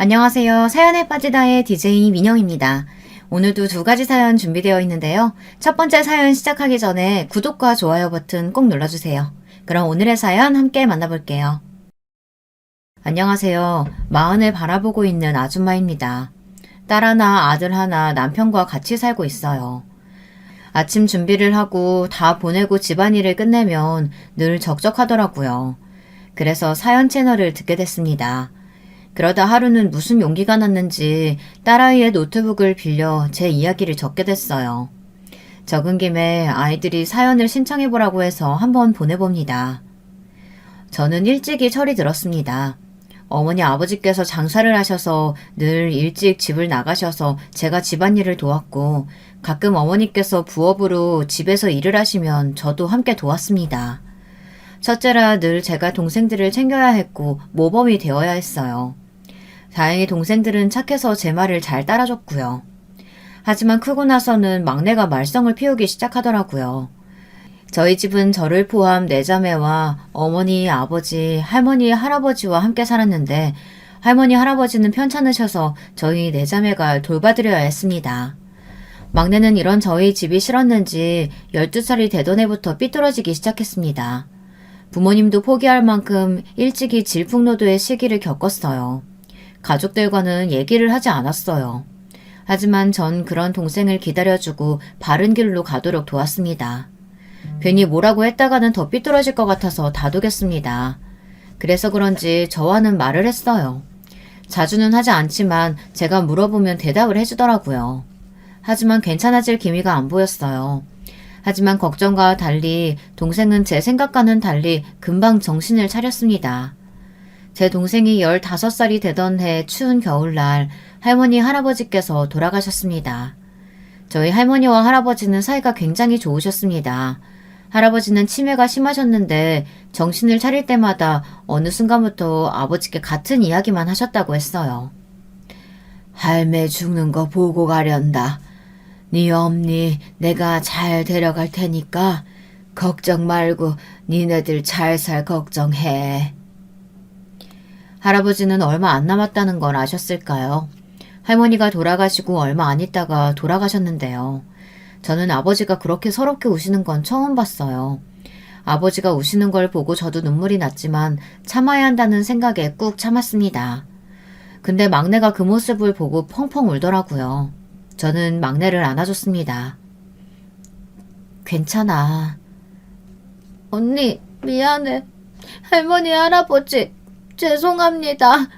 안녕하세요. 사연에 빠지다의 DJ 민영입니다. 오늘도 두 가지 사연 준비되어 있는데요. 첫 번째 사연 시작하기 전에 구독과 좋아요 버튼 꼭 눌러주세요. 그럼 오늘의 사연 함께 만나볼게요. 안녕하세요. 마흔을 바라보고 있는 아줌마입니다. 딸 하나, 아들 하나, 남편과 같이 살고 있어요. 아침 준비를 하고 다 보내고 집안일을 끝내면 늘 적적하더라고요. 그래서 사연 채널을 듣게 됐습니다. 그러다 하루는 무슨 용기가 났는지 딸아이의 노트북을 빌려 제 이야기를 적게 됐어요. 적은 김에 아이들이 사연을 신청해보라고 해서 한번 보내봅니다. 저는 일찍이 철이 들었습니다. 어머니 아버지께서 장사를 하셔서 늘 일찍 집을 나가셔서 제가 집안일을 도왔고 가끔 어머니께서 부업으로 집에서 일을 하시면 저도 함께 도왔습니다. 첫째라 늘 제가 동생들을 챙겨야 했고 모범이 되어야 했어요. 다행히 동생들은 착해서 제 말을 잘 따라줬고요. 하지만 크고 나서는 막내가 말썽을 피우기 시작하더라고요. 저희 집은 저를 포함 4자매와 어머니, 아버지, 할머니, 할아버지와 함께 살았는데 할머니, 할아버지는 편찮으셔서 저희 4자매가 돌봐드려야 했습니다. 막내는 이런 저희 집이 싫었는지 12살이 되던 해부터 삐뚤어지기 시작했습니다. 부모님도 포기할 만큼 일찍이 질풍노도의 시기를 겪었어요. 가족들과는 얘기를 하지 않았어요. 하지만 전 그런 동생을 기다려주고 바른 길로 가도록 도왔습니다. 괜히 뭐라고 했다가는 더 삐뚤어질 것 같아서 다독였습니다. 그래서 그런지 저와는 말을 했어요. 자주는 하지 않지만 제가 물어보면 대답을 해주더라고요. 하지만 괜찮아질 기미가 안 보였어요. 하지만 걱정과 달리 동생은 제 생각과는 달리 금방 정신을 차렸습니다. 제 동생이 15살이 되던 해 추운 겨울날 할머니 할아버지께서 돌아가셨습니다. 저희 할머니와 할아버지는 사이가 굉장히 좋으셨습니다. 할아버지는 치매가 심하셨는데 정신을 차릴 때마다 어느 순간부터 아버지께 같은 이야기만 하셨다고 했어요. 할매 죽는 거 보고 가련다. 네 엄니 내가 잘 데려갈 테니까 걱정 말고 니네들 잘 살 걱정해. 할아버지는 얼마 안 남았다는 걸 아셨을까요? 할머니가 돌아가시고 얼마 안 있다가 돌아가셨는데요. 저는 아버지가 그렇게 서럽게 우시는 건 처음 봤어요. 아버지가 우시는 걸 보고 저도 눈물이 났지만 참아야 한다는 생각에 꾹 참았습니다. 근데 막내가 그 모습을 보고 펑펑 울더라고요. 저는 막내를 안아줬습니다. 괜찮아. 언니, 미안해. 할머니, 할아버지, 죄송합니다.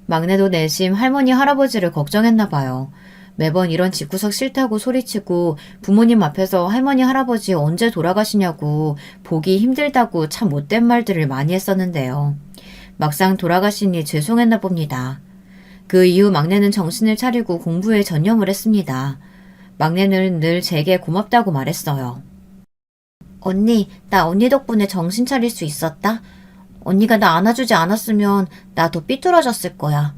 막내도 내심 할머니, 할아버지를 걱정했나 봐요. 매번 이런 집구석 싫다고 소리치고 부모님 앞에서 할머니, 할아버지 언제 돌아가시냐고 보기 힘들다고 참 못된 말들을 많이 했었는데요. 막상 돌아가시니 죄송했나 봅니다. 그 이후 막내는 정신을 차리고 공부에 전념을 했습니다. 막내는 늘 제게 고맙다고 말했어요. 언니, 나 언니 덕분에 정신 차릴 수 있었다? 언니가 나 안아주지 않았으면 나 더 삐뚤어졌을 거야.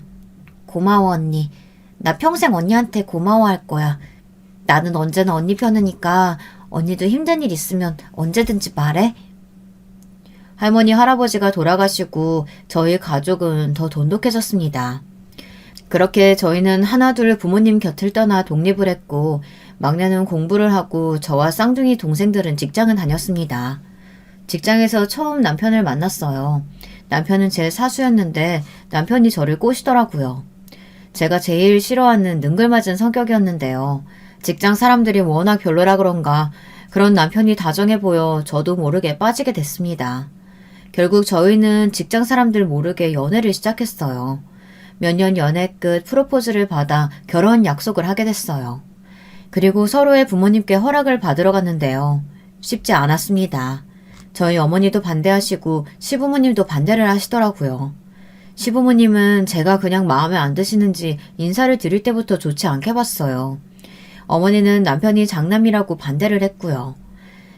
고마워 언니. 나 평생 언니한테 고마워할 거야. 나는 언제나 언니 편이니까 언니도 힘든 일 있으면 언제든지 말해. 할머니 할아버지가 돌아가시고 저희 가족은 더 돈독해졌습니다. 그렇게 저희는 하나둘 부모님 곁을 떠나 독립을 했고 막내는 공부를 하고 저와 쌍둥이 동생들은 직장을 다녔습니다. 직장에서 처음 남편을 만났어요. 남편은 제 사수였는데 남편이 저를 꼬시더라고요. 제가 제일 싫어하는 능글맞은 성격이었는데요. 직장 사람들이 워낙 별로라 그런가 그런 남편이 다정해 보여 저도 모르게 빠지게 됐습니다. 결국 저희는 직장 사람들 모르게 연애를 시작했어요. 몇 년 연애 끝 프로포즈를 받아 결혼 약속을 하게 됐어요. 그리고 서로의 부모님께 허락을 받으러 갔는데요. 쉽지 않았습니다. 저희 어머니도 반대하시고 시부모님도 반대를 하시더라고요. 시부모님은 제가 그냥 마음에 안 드시는지 인사를 드릴 때부터 좋지 않게 봤어요. 어머니는 남편이 장남이라고 반대를 했고요.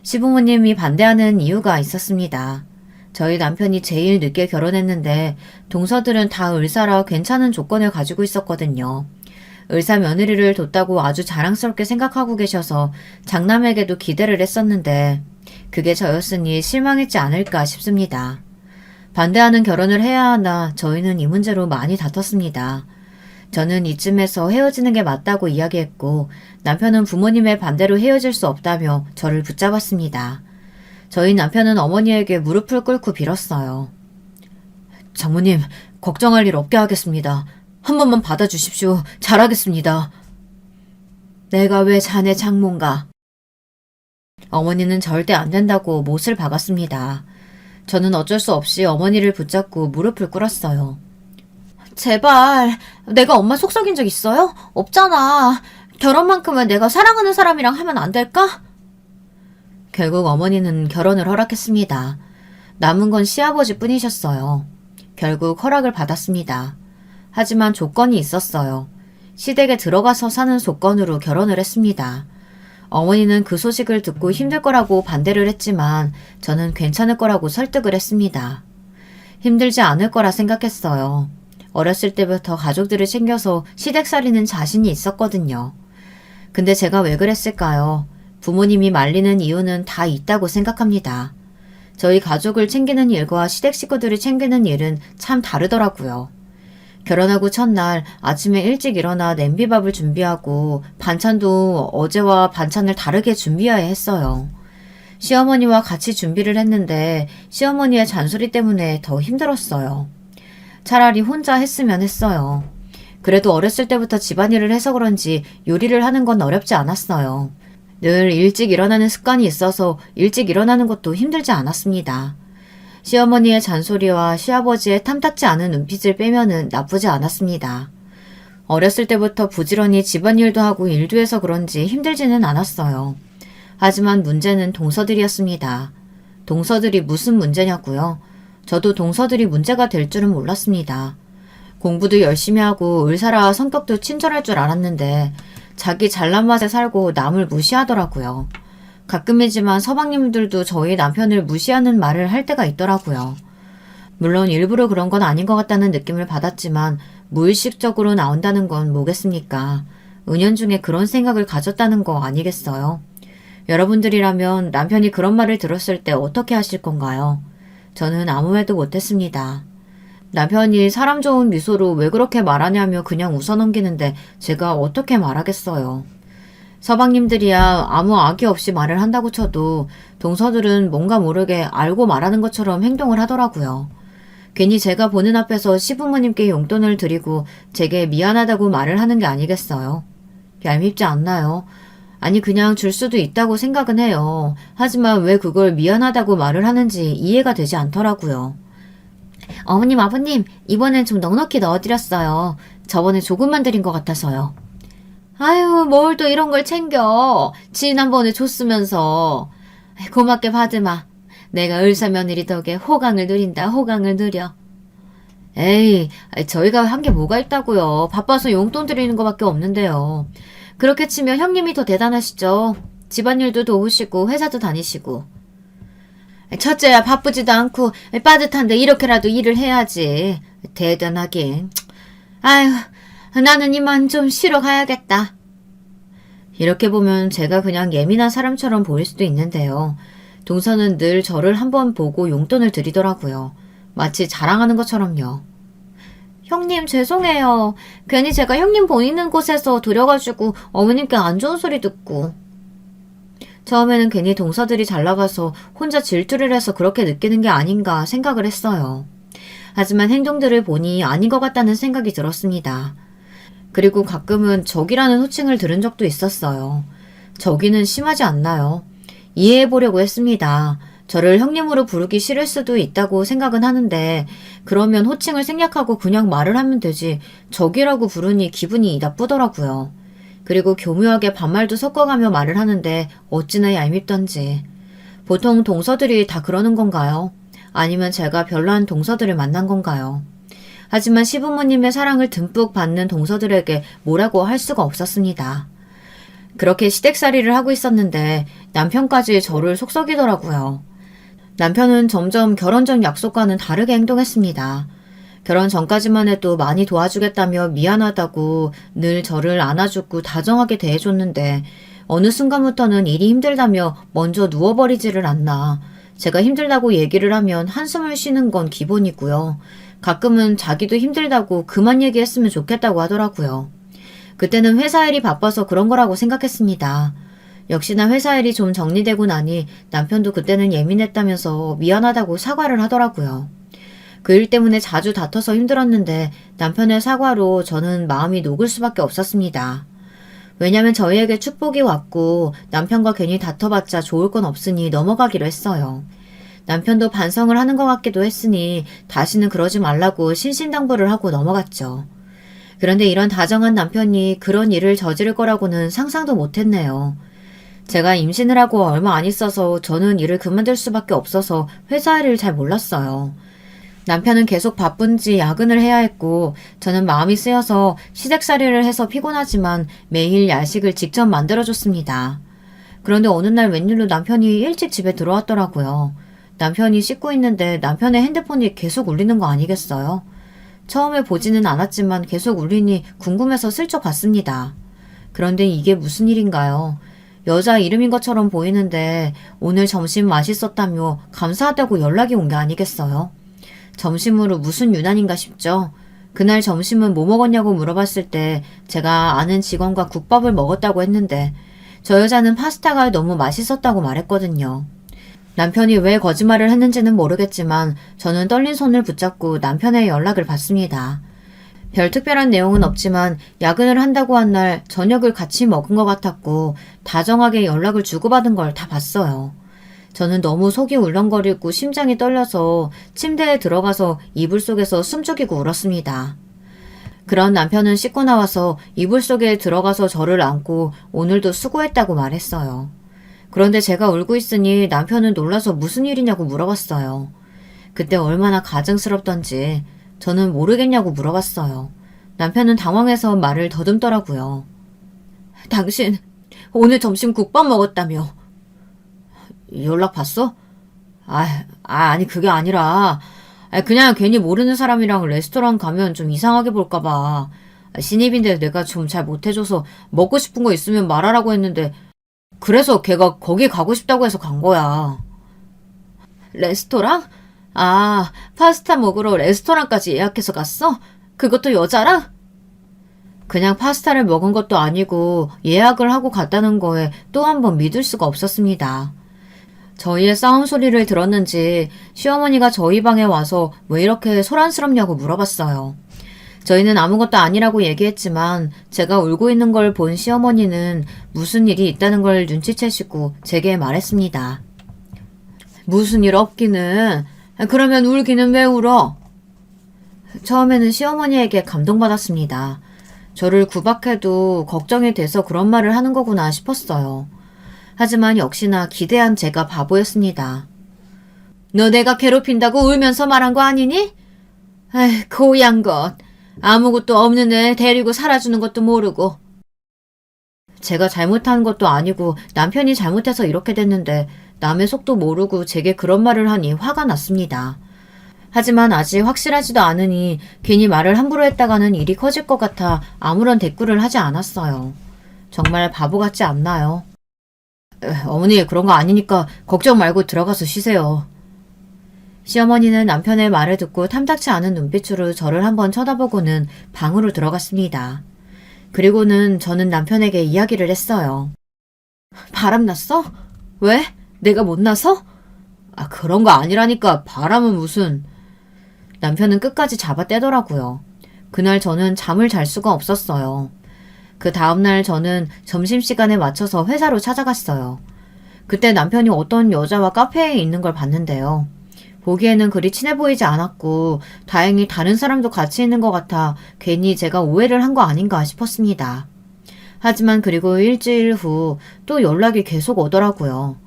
시부모님이 반대하는 이유가 있었습니다. 저희 남편이 제일 늦게 결혼했는데 동서들은 다 의사라 괜찮은 조건을 가지고 있었거든요. 의사 며느리를 뒀다고 아주 자랑스럽게 생각하고 계셔서 장남에게도 기대를 했었는데 그게 저였으니 실망했지 않을까 싶습니다. 반대하는 결혼을 해야 하나 저희는 이 문제로 많이 다퉜습니다. 저는 이쯤에서 헤어지는 게 맞다고 이야기했고 남편은 부모님의 반대로 헤어질 수 없다며 저를 붙잡았습니다. 저희 남편은 어머니에게 무릎을 꿇고 빌었어요. 장모님, 걱정할 일 없게 하겠습니다. 한 번만 받아주십시오. 잘하겠습니다. 내가 왜 자네 장모인가? 어머니는 절대 안 된다고 못을 박았습니다. 저는 어쩔 수 없이 어머니를 붙잡고 무릎을 꿇었어요. 제발, 내가 엄마 속썩인 적 있어요? 없잖아. 결혼만큼은 내가 사랑하는 사람이랑 하면 안 될까? 결국 어머니는 결혼을 허락했습니다. 남은 건 시아버지 뿐이셨어요. 결국 허락을 받았습니다. 하지만 조건이 있었어요. 시댁에 들어가서 사는 조건으로 결혼을 했습니다. 어머니는 그 소식을 듣고 힘들 거라고 반대를 했지만 저는 괜찮을 거라고 설득을 했습니다. 힘들지 않을 거라 생각했어요. 어렸을 때부터 가족들을 챙겨서 시댁살이는 자신이 있었거든요. 근데 제가 왜 그랬을까요? 부모님이 말리는 이유는 다 있다고 생각합니다. 저희 가족을 챙기는 일과 시댁 식구들을 챙기는 일은 참 다르더라고요. 결혼하고 첫날 아침에 일찍 일어나 냄비밥을 준비하고 반찬도 어제와 반찬을 다르게 준비해야 했어요. 시어머니와 같이 준비를 했는데 시어머니의 잔소리 때문에 더 힘들었어요. 차라리 혼자 했으면 했어요. 그래도 어렸을 때부터 집안일을 해서 그런지 요리를 하는 건 어렵지 않았어요. 늘 일찍 일어나는 습관이 있어서 일찍 일어나는 것도 힘들지 않았습니다. 시어머니의 잔소리와 시아버지의 탐탁지 않은 눈빛을 빼면은 나쁘지 않았습니다. 어렸을 때부터 부지런히 집안일도 하고 일도 해서 그런지 힘들지는 않았어요. 하지만 문제는 동서들이었습니다. 동서들이 무슨 문제냐고요? 저도 동서들이 문제가 될 줄은 몰랐습니다. 공부도 열심히 하고 을사라 성격도 친절할 줄 알았는데 자기 잘난 맛에 살고 남을 무시하더라고요. 가끔이지만 서방님들도 저희 남편을 무시하는 말을 할 때가 있더라고요. 물론 일부러 그런 건 아닌 것 같다는 느낌을 받았지만 무의식적으로 나온다는 건 뭐겠습니까? 은연중에 그런 생각을 가졌다는 거 아니겠어요? 여러분들이라면 남편이 그런 말을 들었을 때 어떻게 하실 건가요? 저는 아무 말도 못했습니다. 남편이 사람 좋은 미소로 왜 그렇게 말하냐며 그냥 웃어넘기는데 제가 어떻게 말하겠어요. 서방님들이야 아무 악의 없이 말을 한다고 쳐도 동서들은 뭔가 모르게 알고 말하는 것처럼 행동을 하더라고요. 괜히 제가 보는 앞에서 시부모님께 용돈을 드리고 제게 미안하다고 말을 하는 게 아니겠어요. 얄밉지 않나요? 아니 그냥 줄 수도 있다고 생각은 해요. 하지만 왜 그걸 미안하다고 말을 하는지 이해가 되지 않더라고요. 어머님 아버님 이번엔 좀 넉넉히 넣어드렸어요. 저번에 조금만 드린 것 같아서요. 아유 뭘 또 이런 걸 챙겨. 지난번에 줬으면서. 고맙게 받으마. 내가 을사며느리 덕에 호강을 누린다. 호강을 누려. 에이 저희가 한 게 뭐가 있다고요. 바빠서 용돈 드리는 것밖에 없는데요. 그렇게 치면 형님이 더 대단하시죠. 집안일도 도우시고 회사도 다니시고. 첫째야 바쁘지도 않고 빠듯한데 이렇게라도 일을 해야지. 대단하긴. 아유 나는 이만 좀 쉬러 가야겠다. 이렇게 보면 제가 그냥 예민한 사람처럼 보일 수도 있는데요. 동서는 늘 저를 한번 보고 용돈을 드리더라고요. 마치 자랑하는 것처럼요. 형님 죄송해요. 괜히 제가 형님 보이는 곳에서 들여가지고 어머님께 안 좋은 소리 듣고. 처음에는 괜히 동서들이 잘 나가서 혼자 질투를 해서 그렇게 느끼는 게 아닌가 생각을 했어요. 하지만 행동들을 보니 아닌 것 같다는 생각이 들었습니다. 그리고 가끔은 적이라는 호칭을 들은 적도 있었어요. 적이는 심하지 않나요? 이해해보려고 했습니다. 저를 형님으로 부르기 싫을 수도 있다고 생각은 하는데 그러면 호칭을 생략하고 그냥 말을 하면 되지 적이라고 부르니 기분이 나쁘더라고요. 그리고 교묘하게 반말도 섞어가며 말을 하는데 어찌나 얄밉던지. 보통 동서들이 다 그러는 건가요? 아니면 제가 별로한 동서들을 만난 건가요? 하지만 시부모님의 사랑을 듬뿍 받는 동서들에게 뭐라고 할 수가 없었습니다. 그렇게 시댁살이를 하고 있었는데 남편까지 저를 속썩이더라고요. 남편은 점점 결혼 전 약속과는 다르게 행동했습니다. 결혼 전까지만 해도 많이 도와주겠다며 미안하다고 늘 저를 안아주고 다정하게 대해줬는데 어느 순간부터는 일이 힘들다며 먼저 누워버리지를 않나. 제가 힘들다고 얘기를 하면 한숨을 쉬는 건 기본이고요. 가끔은 자기도 힘들다고 그만 얘기했으면 좋겠다고 하더라고요. 그때는 회사 일이 바빠서 그런 거라고 생각했습니다. 역시나 회사 일이 좀 정리되고 나니 남편도 그때는 예민했다면서 미안하다고 사과를 하더라고요. 그 일 때문에 자주 다퉈서 힘들었는데 남편의 사과로 저는 마음이 녹을 수밖에 없었습니다. 왜냐면 저희에게 축복이 왔고 남편과 괜히 다퉈봤자 좋을 건 없으니 넘어가기로 했어요. 남편도 반성을 하는 것 같기도 했으니 다시는 그러지 말라고 신신당부를 하고 넘어갔죠. 그런데 이런 다정한 남편이 그런 일을 저지를 거라고는 상상도 못했네요. 제가 임신을 하고 얼마 안 있어서 저는 일을 그만둘 수밖에 없어서 회사 일을 잘 몰랐어요. 남편은 계속 바쁜지 야근을 해야 했고 저는 마음이 쓰여서 시댁살이를 해서 피곤하지만 매일 야식을 직접 만들어줬습니다. 그런데 어느 날 웬일로 남편이 일찍 집에 들어왔더라고요. 남편이 씻고 있는데 남편의 핸드폰이 계속 울리는 거 아니겠어요? 처음에 보지는 않았지만 계속 울리니 궁금해서 슬쩍 봤습니다. 그런데 이게 무슨 일인가요? 여자 이름인 것처럼 보이는데 오늘 점심 맛있었다며 감사하다고 연락이 온 게 아니겠어요? 점심으로 무슨 유난인가 싶죠. 그날 점심은 뭐 먹었냐고 물어봤을 때 제가 아는 직원과 국밥을 먹었다고 했는데 저 여자는 파스타가 너무 맛있었다고 말했거든요. 남편이 왜 거짓말을 했는지는 모르겠지만 저는 떨린 손을 붙잡고 남편의 연락을 받습니다. 별 특별한 내용은 없지만 야근을 한다고 한 날 저녁을 같이 먹은 것 같았고 다정하게 연락을 주고받은 걸 다 봤어요. 저는 너무 속이 울렁거리고 심장이 떨려서 침대에 들어가서 이불 속에서 숨죽이고 울었습니다. 그런 남편은 씻고 나와서 이불 속에 들어가서 저를 안고 오늘도 수고했다고 말했어요. 그런데 제가 울고 있으니 남편은 놀라서 무슨 일이냐고 물어봤어요. 그때 얼마나 가증스럽던지 저는 모르겠냐고 물어봤어요. 남편은 당황해서 말을 더듬더라고요. 당신 오늘 점심 국밥 먹었다며. 연락 봤어? 아니 그게 아니라 그냥 괜히 모르는 사람이랑 레스토랑 가면 좀 이상하게 볼까봐. 신입인데 내가 좀 잘 못해줘서 먹고 싶은 거 있으면 말하라고 했는데 그래서 걔가 거기 가고 싶다고 해서 간 거야. 레스토랑? 파스타 먹으러 레스토랑까지 예약해서 갔어? 그것도 여자랑? 그냥 파스타를 먹은 것도 아니고 예약을 하고 갔다는 거에 또 한 번 믿을 수가 없었습니다. 저희의 싸움 소리를 들었는지 시어머니가 저희 방에 와서 왜 이렇게 소란스럽냐고 물어봤어요. 저희는 아무것도 아니라고 얘기했지만 제가 울고 있는 걸 본 시어머니는 무슨 일이 있다는 걸 눈치채시고 제게 말했습니다. 무슨 일 없기는. 그러면 울기는 왜 울어? 처음에는 시어머니에게 감동받았습니다. 저를 구박해도 걱정이 돼서 그런 말을 하는 거구나 싶었어요. 하지만 역시나 기대한 제가 바보였습니다. 너 내가 괴롭힌다고 울면서 말한 거 아니니? 고양 것. 아무것도 없는 애 데리고 살아주는 것도 모르고. 제가 잘못한 것도 아니고 남편이 잘못해서 이렇게 됐는데 남의 속도 모르고 제게 그런 말을 하니 화가 났습니다. 하지만 아직 확실하지도 않으니 괜히 말을 함부로 했다가는 일이 커질 것 같아 아무런 대꾸를 하지 않았어요. 정말 바보 같지 않나요? 어머니 그런 거 아니니까 걱정 말고 들어가서 쉬세요. 시어머니는 남편의 말을 듣고 탐탁치 않은 눈빛으로 저를 한번 쳐다보고는 방으로 들어갔습니다. 그리고는 저는 남편에게 이야기를 했어요. 바람났어? 왜? 내가 못나서? 그런 거 아니라니까. 바람은 무슨. 남편은 끝까지 잡아떼더라고요. 그날 저는 잠을 잘 수가 없었어요. 그 다음날 저는 점심시간에 맞춰서 회사로 찾아갔어요. 그때 남편이 어떤 여자와 카페에 있는 걸 봤는데요. 보기에는 그리 친해 보이지 않았고 다행히 다른 사람도 같이 있는 것 같아 괜히 제가 오해를 한 거 아닌가 싶었습니다. 하지만 그리고 일주일 후 또 연락이 계속 오더라고요.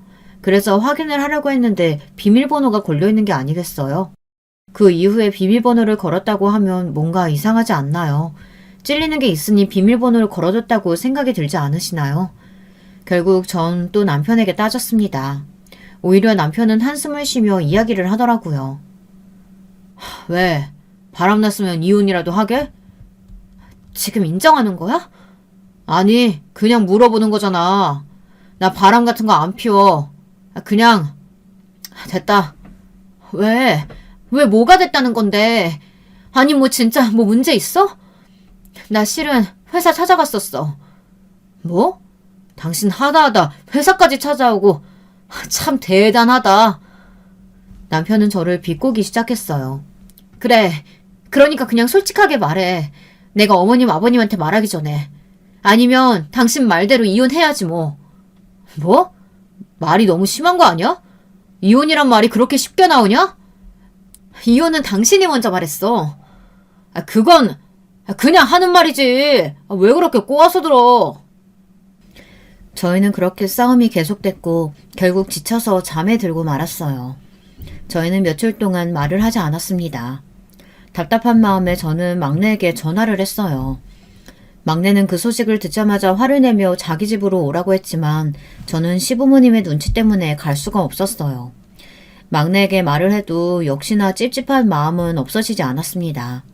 그래서 확인을 하려고 했는데 비밀번호가 걸려있는 게 아니겠어요? 그 이후에 비밀번호를 걸었다고 하면 뭔가 이상하지 않나요? 찔리는 게 있으니 비밀번호를 걸어뒀다고 생각이 들지 않으시나요? 결국 전 또 남편에게 따졌습니다. 오히려 남편은 한숨을 쉬며 이야기를 하더라고요. 왜? 바람났으면 이혼이라도 하게? 지금 인정하는 거야? 아니, 그냥 물어보는 거잖아. 나 바람 같은 거 안 피워. 그냥 됐다. 왜? 왜 뭐가 됐다는 건데? 아니 뭐 진짜 뭐 문제 있어? 나 실은 회사 찾아갔었어. 뭐? 당신 하다하다 회사까지 찾아오고 참 대단하다. 남편은 저를 비꼬기 시작했어요. 그래, 그러니까 그냥 솔직하게 말해. 내가 어머님 아버님한테 말하기 전에. 아니면 당신 말대로 이혼해야지 뭐. 뭐? 말이 너무 심한 거 아니야? 이혼이란 말이 그렇게 쉽게 나오냐? 이혼은 당신이 먼저 말했어. 그건 그냥 하는 말이지. 왜 그렇게 꼬아서 들어? 저희는 그렇게 싸움이 계속됐고 결국 지쳐서 잠에 들고 말았어요. 저희는 며칠 동안 말을 하지 않았습니다. 답답한 마음에 저는 막내에게 전화를 했어요. 막내는 그 소식을 듣자마자 화를 내며 자기 집으로 오라고 했지만 저는 시부모님의 눈치 때문에 갈 수가 없었어요. 막내에게 말을 해도 역시나 찝찝한 마음은 없어지지 않았습니다.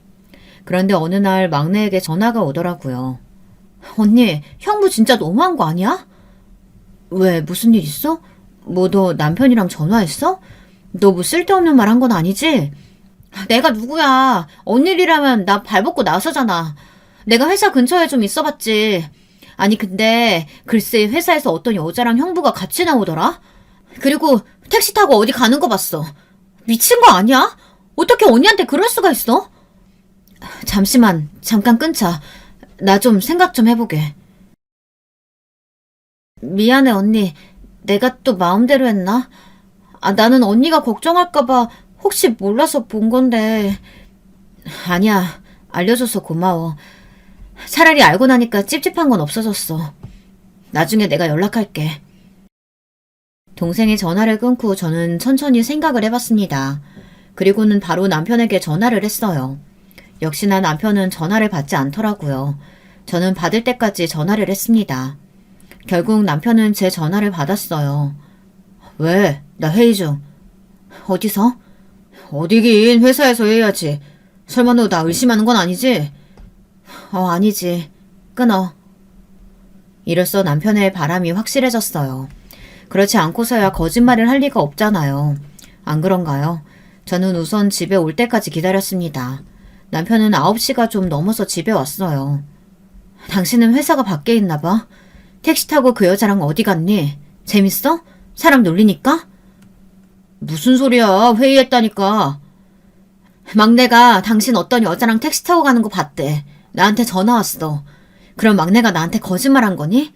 그런데 어느 날 막내에게 전화가 오더라고요. 언니, 형부 진짜 너무한 거 아니야? 왜, 무슨 일 있어? 뭐 너 남편이랑 전화했어? 너 뭐 쓸데없는 말 한 건 아니지? 내가 누구야? 언니라면 나 발벗고 나서잖아. 내가 회사 근처에 좀 있어봤지. 아니 근데 글쎄 회사에서 어떤 여자랑 형부가 같이 나오더라? 그리고 택시 타고 어디 가는 거 봤어. 미친 거 아니야? 어떻게 언니한테 그럴 수가 있어? 잠시만, 잠깐 끊자. 나 좀 생각 좀 해보게. 미안해 언니. 내가 또 마음대로 했나? 나는 언니가 걱정할까봐 혹시 몰라서 본 건데. 아니야, 알려줘서 고마워. 차라리 알고 나니까 찝찝한 건 없어졌어. 나중에 내가 연락할게. 동생이 전화를 끊고 저는 천천히 생각을 해봤습니다. 그리고는 바로 남편에게 전화를 했어요. 역시나 남편은 전화를 받지 않더라고요. 저는 받을 때까지 전화를 했습니다. 결국 남편은 제 전화를 받았어요. 왜? 나 회의 중. 어디서? 어디긴 회사에서 해야지. 설마 너 나 의심하는 건 아니지? 아니지. 끊어. 이로써 남편의 바람이 확실해졌어요. 그렇지 않고서야 거짓말을 할 리가 없잖아요. 안 그런가요? 저는 우선 집에 올 때까지 기다렸습니다. 남편은 9시가 좀 넘어서 집에 왔어요. 당신은 회사가 밖에 있나 봐. 택시 타고 그 여자랑 어디 갔니? 재밌어? 사람 놀리니까? 무슨 소리야. 회의했다니까. 막내가 당신 어떤 여자랑 택시 타고 가는 거 봤대. 나한테 전화 왔어. 그럼 막내가 나한테 거짓말한 거니?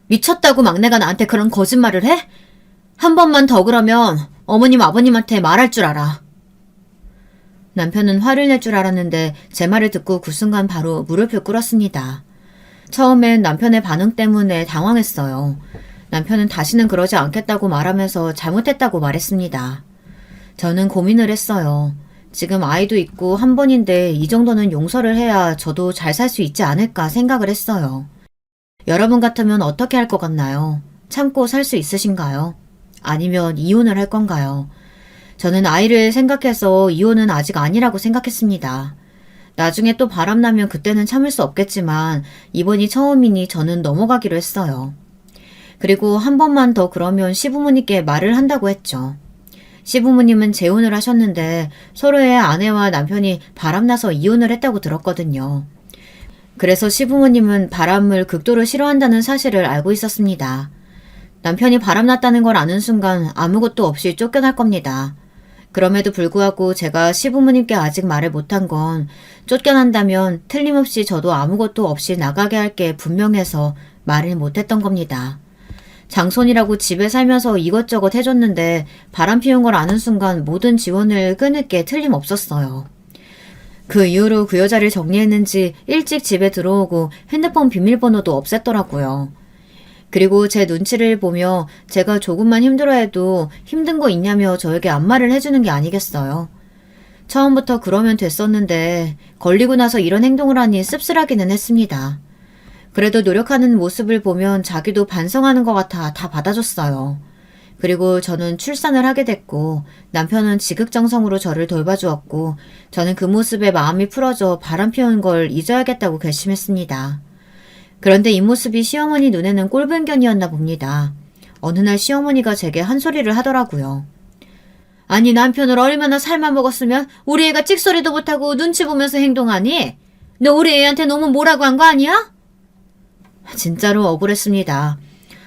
미쳤다고 막내가 나한테 그런 거짓말을 해? 한 번만 더 그러면 어머님 아버님한테 말할 줄 알아. 남편은 화를 낼 줄 알았는데 제 말을 듣고 그 순간 바로 무릎을 꿇었습니다. 처음엔 남편의 반응 때문에 당황했어요. 남편은 다시는 그러지 않겠다고 말하면서 잘못했다고 말했습니다. 저는 고민을 했어요. 지금 아이도 있고 한 번인데 이 정도는 용서를 해야 저도 잘 살 수 있지 않을까 생각을 했어요. 여러분 같으면 어떻게 할 것 같나요? 참고 살 수 있으신가요? 아니면 이혼을 할 건가요? 저는 아이를 생각해서 이혼은 아직 아니라고 생각했습니다. 나중에 또 바람나면 그때는 참을 수 없겠지만 이번이 처음이니 저는 넘어가기로 했어요. 그리고 한 번만 더 그러면 시부모님께 말을 한다고 했죠. 시부모님은 재혼을 하셨는데 서로의 아내와 남편이 바람나서 이혼을 했다고 들었거든요. 그래서 시부모님은 바람을 극도로 싫어한다는 사실을 알고 있었습니다. 남편이 바람났다는 걸 아는 순간 아무것도 없이 쫓겨날 겁니다. 그럼에도 불구하고 제가 시부모님께 아직 말을 못한 건 쫓겨난다면 틀림없이 저도 아무것도 없이 나가게 할 게 분명해서 말을 못했던 겁니다. 장손이라고 집에 살면서 이것저것 해줬는데 바람 피운 걸 아는 순간 모든 지원을 끊을 게 틀림없었어요. 그 이후로 그 여자를 정리했는지 일찍 집에 들어오고 핸드폰 비밀번호도 없앴더라고요. 그리고 제 눈치를 보며 제가 조금만 힘들어해도 힘든 거 있냐며 저에게 안마를 해주는 게 아니겠어요. 처음부터 그러면 됐었는데 걸리고 나서 이런 행동을 하니 씁쓸하기는 했습니다. 그래도 노력하는 모습을 보면 자기도 반성하는 것 같아 다 받아줬어요. 그리고 저는 출산을 하게 됐고 남편은 지극정성으로 저를 돌봐주었고 저는 그 모습에 마음이 풀어져 바람 피운 걸 잊어야겠다고 결심했습니다. 그런데 이 모습이 시어머니 눈에는 꼴불견이었나 봅니다. 어느 날 시어머니가 제게 한 소리를 하더라고요. 아니 남편을 얼마나 삶아 먹었으면 우리 애가 찍소리도 못하고 눈치 보면서 행동하니? 너 우리 애한테 너무 뭐라고 한 거 아니야? 진짜로 억울했습니다.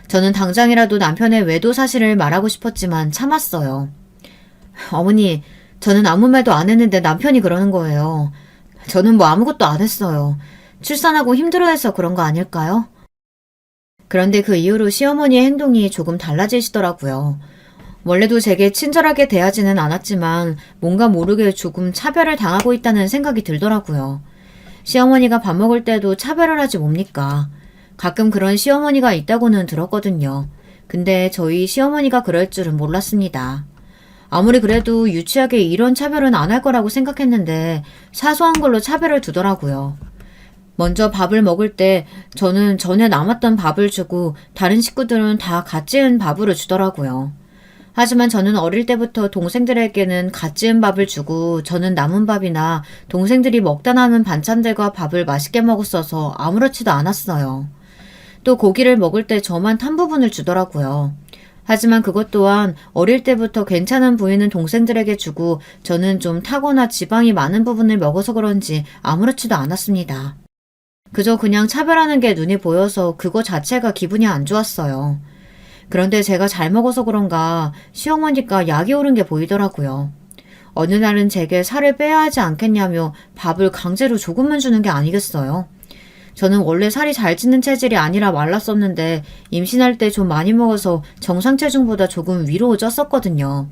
저는 당장이라도 남편의 외도 사실을 말하고 싶었지만 참았어요. 어머니, 저는 아무 말도 안 했는데 남편이 그러는 거예요. 저는 뭐 아무것도 안 했어요. 출산하고 힘들어해서 그런 거 아닐까요? 그런데 그 이후로 시어머니의 행동이 조금 달라지시더라고요. 원래도 제게 친절하게 대하지는 않았지만 뭔가 모르게 조금 차별을 당하고 있다는 생각이 들더라고요. 시어머니가 밥 먹을 때도 차별을 하지 뭡니까? 가끔 그런 시어머니가 있다고는 들었거든요. 근데 저희 시어머니가 그럴 줄은 몰랐습니다. 아무리 그래도 유치하게 이런 차별은 안 할 거라고 생각했는데 사소한 걸로 차별을 두더라고요. 먼저 밥을 먹을 때 저는 전에 남았던 밥을 주고 다른 식구들은 다 갓 지은 밥으로 주더라고요. 하지만 저는 어릴 때부터 동생들에게는 갓 지은 밥을 주고 저는 남은 밥이나 동생들이 먹다 남은 반찬들과 밥을 맛있게 먹었어서 아무렇지도 않았어요. 또 고기를 먹을 때 저만 탄 부분을 주더라고요. 하지만 그것 또한 어릴 때부터 괜찮은 부위는 동생들에게 주고 저는 좀 타거나 지방이 많은 부분을 먹어서 그런지 아무렇지도 않았습니다. 그저 그냥 차별하는 게 눈에 보여서 그거 자체가 기분이 안 좋았어요. 그런데 제가 잘 먹어서 그런가 시어머니가 약이 오른 게 보이더라고요. 어느 날은 제게 살을 빼야 하지 않겠냐며 밥을 강제로 조금만 주는 게 아니겠어요? 저는 원래 살이 잘 찌는 체질이 아니라 말랐었는데 임신할 때 좀 많이 먹어서 정상 체중보다 조금 위로 쪘었거든요.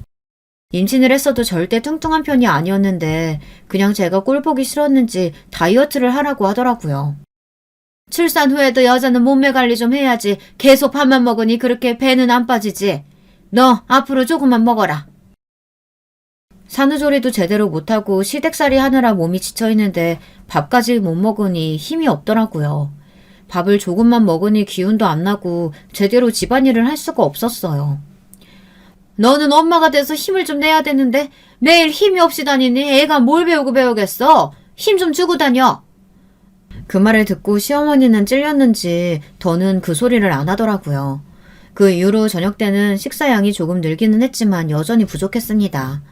임신을 했어도 절대 뚱뚱한 편이 아니었는데 그냥 제가 꼴 보기 싫었는지 다이어트를 하라고 하더라고요. 출산 후에도 여자는 몸매 관리 좀 해야지. 계속 밥만 먹으니 그렇게 배는 안 빠지지. 너 앞으로 조금만 먹어라. 산후조리도 제대로 못하고 시댁살이 하느라 몸이 지쳐있는데 밥까지 못 먹으니 힘이 없더라고요. 밥을 조금만 먹으니 기운도 안 나고 제대로 집안일을 할 수가 없었어요. 너는 엄마가 돼서 힘을 좀 내야 되는데 매일 힘이 없이 다니니 애가 뭘 배우고 배우겠어? 힘 좀 주고 다녀. 그 말을 듣고 시어머니는 찔렸는지 더는 그 소리를 안 하더라고요. 그 이후로 저녁 때는 식사량이 조금 늘기는 했지만 여전히 부족했습니다.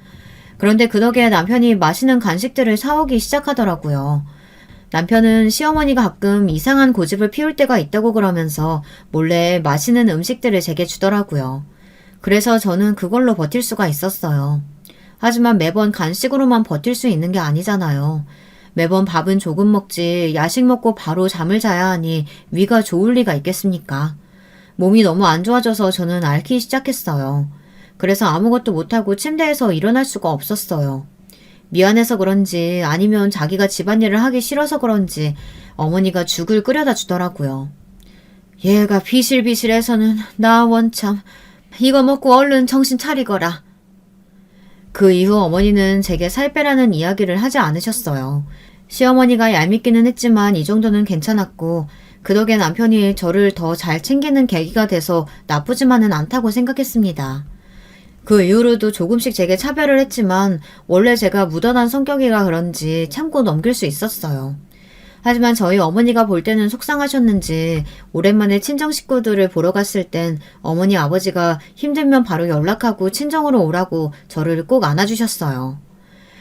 그런데 그 덕에 남편이 맛있는 간식들을 사오기 시작하더라고요. 남편은 시어머니가 가끔 이상한 고집을 피울 때가 있다고 그러면서 몰래 맛있는 음식들을 제게 주더라고요. 그래서 저는 그걸로 버틸 수가 있었어요. 하지만 매번 간식으로만 버틸 수 있는 게 아니잖아요. 매번 밥은 조금 먹지 야식 먹고 바로 잠을 자야 하니 위가 좋을 리가 있겠습니까? 몸이 너무 안 좋아져서 저는 앓기 시작했어요. 그래서 아무것도 못하고 침대에서 일어날 수가 없었어요. 미안해서 그런지 아니면 자기가 집안일을 하기 싫어서 그런지 어머니가 죽을 끓여다 주더라고요. 얘가 비실비실해서는 나 원참 이거 먹고 얼른 정신 차리거라. 그 이후 어머니는 제게 살 빼라는 이야기를 하지 않으셨어요. 시어머니가 얄밉기는 했지만 이 정도는 괜찮았고 그 덕에 남편이 저를 더 잘 챙기는 계기가 돼서 나쁘지만은 않다고 생각했습니다. 그 이후로도 조금씩 제게 차별을 했지만 원래 제가 무던한 성격이라 그런지 참고 넘길 수 있었어요. 하지만 저희 어머니가 볼 때는 속상하셨는지 오랜만에 친정 식구들을 보러 갔을 땐 어머니 아버지가 힘들면 바로 연락하고 친정으로 오라고 저를 꼭 안아주셨어요.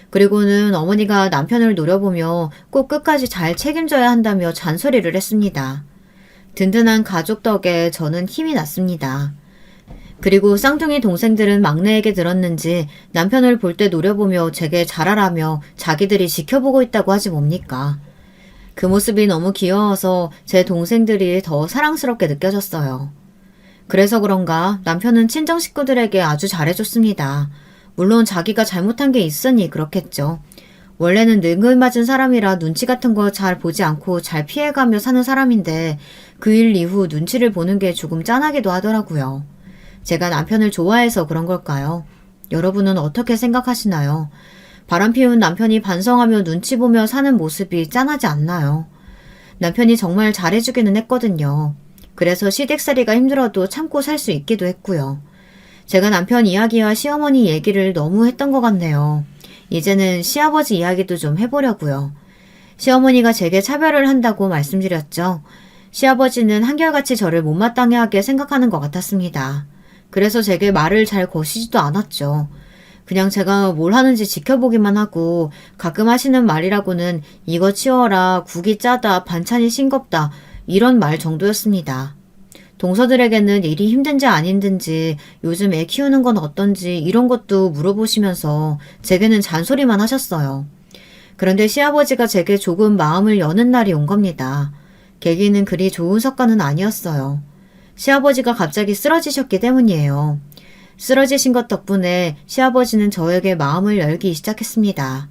그리고는 어머니가 남편을 노려보며 꼭 끝까지 잘 책임져야 한다며 잔소리를 했습니다. 든든한 가족 덕에 저는 힘이 났습니다. 그리고 쌍둥이 동생들은 막내에게 들었는지 남편을 볼 때 노려보며 제게 잘하라며 자기들이 지켜보고 있다고 하지 뭡니까. 그 모습이 너무 귀여워서 제 동생들이 더 사랑스럽게 느껴졌어요. 그래서 그런가 남편은 친정 식구들에게 아주 잘해줬습니다. 물론 자기가 잘못한 게 있으니 그렇겠죠. 원래는 능글맞은 사람이라 눈치 같은 거 잘 보지 않고 잘 피해가며 사는 사람인데 그 일 이후 눈치를 보는 게 조금 짠하기도 하더라고요. 제가 남편을 좋아해서 그런 걸까요? 여러분은 어떻게 생각하시나요? 바람피운 남편이 반성하며 눈치 보며 사는 모습이 짠하지 않나요? 남편이 정말 잘해주기는 했거든요. 그래서 시댁살이가 힘들어도 참고 살 수 있기도 했고요. 제가 남편 이야기와 시어머니 얘기를 너무 했던 것 같네요. 이제는 시아버지 이야기도 좀 해보려고요. 시어머니가 제게 차별을 한다고 말씀드렸죠. 시아버지는 한결같이 저를 못마땅하게 생각하는 것 같았습니다. 그래서 제게 말을 잘 거시지도 않았죠. 그냥 제가 뭘 하는지 지켜보기만 하고 가끔 하시는 말이라고는 이거 치워라, 국이 짜다, 반찬이 싱겁다 이런 말 정도였습니다. 동서들에게는 일이 힘든지 안 힘든지 요즘 애 키우는 건 어떤지 이런 것도 물어보시면서 제게는 잔소리만 하셨어요. 그런데 시아버지가 제게 조금 마음을 여는 날이 온 겁니다. 계기는 그리 좋은 성과는 아니었어요. 시아버지가 갑자기 쓰러지셨기 때문이에요. 쓰러지신 것 덕분에 시아버지는 저에게 마음을 열기 시작했습니다.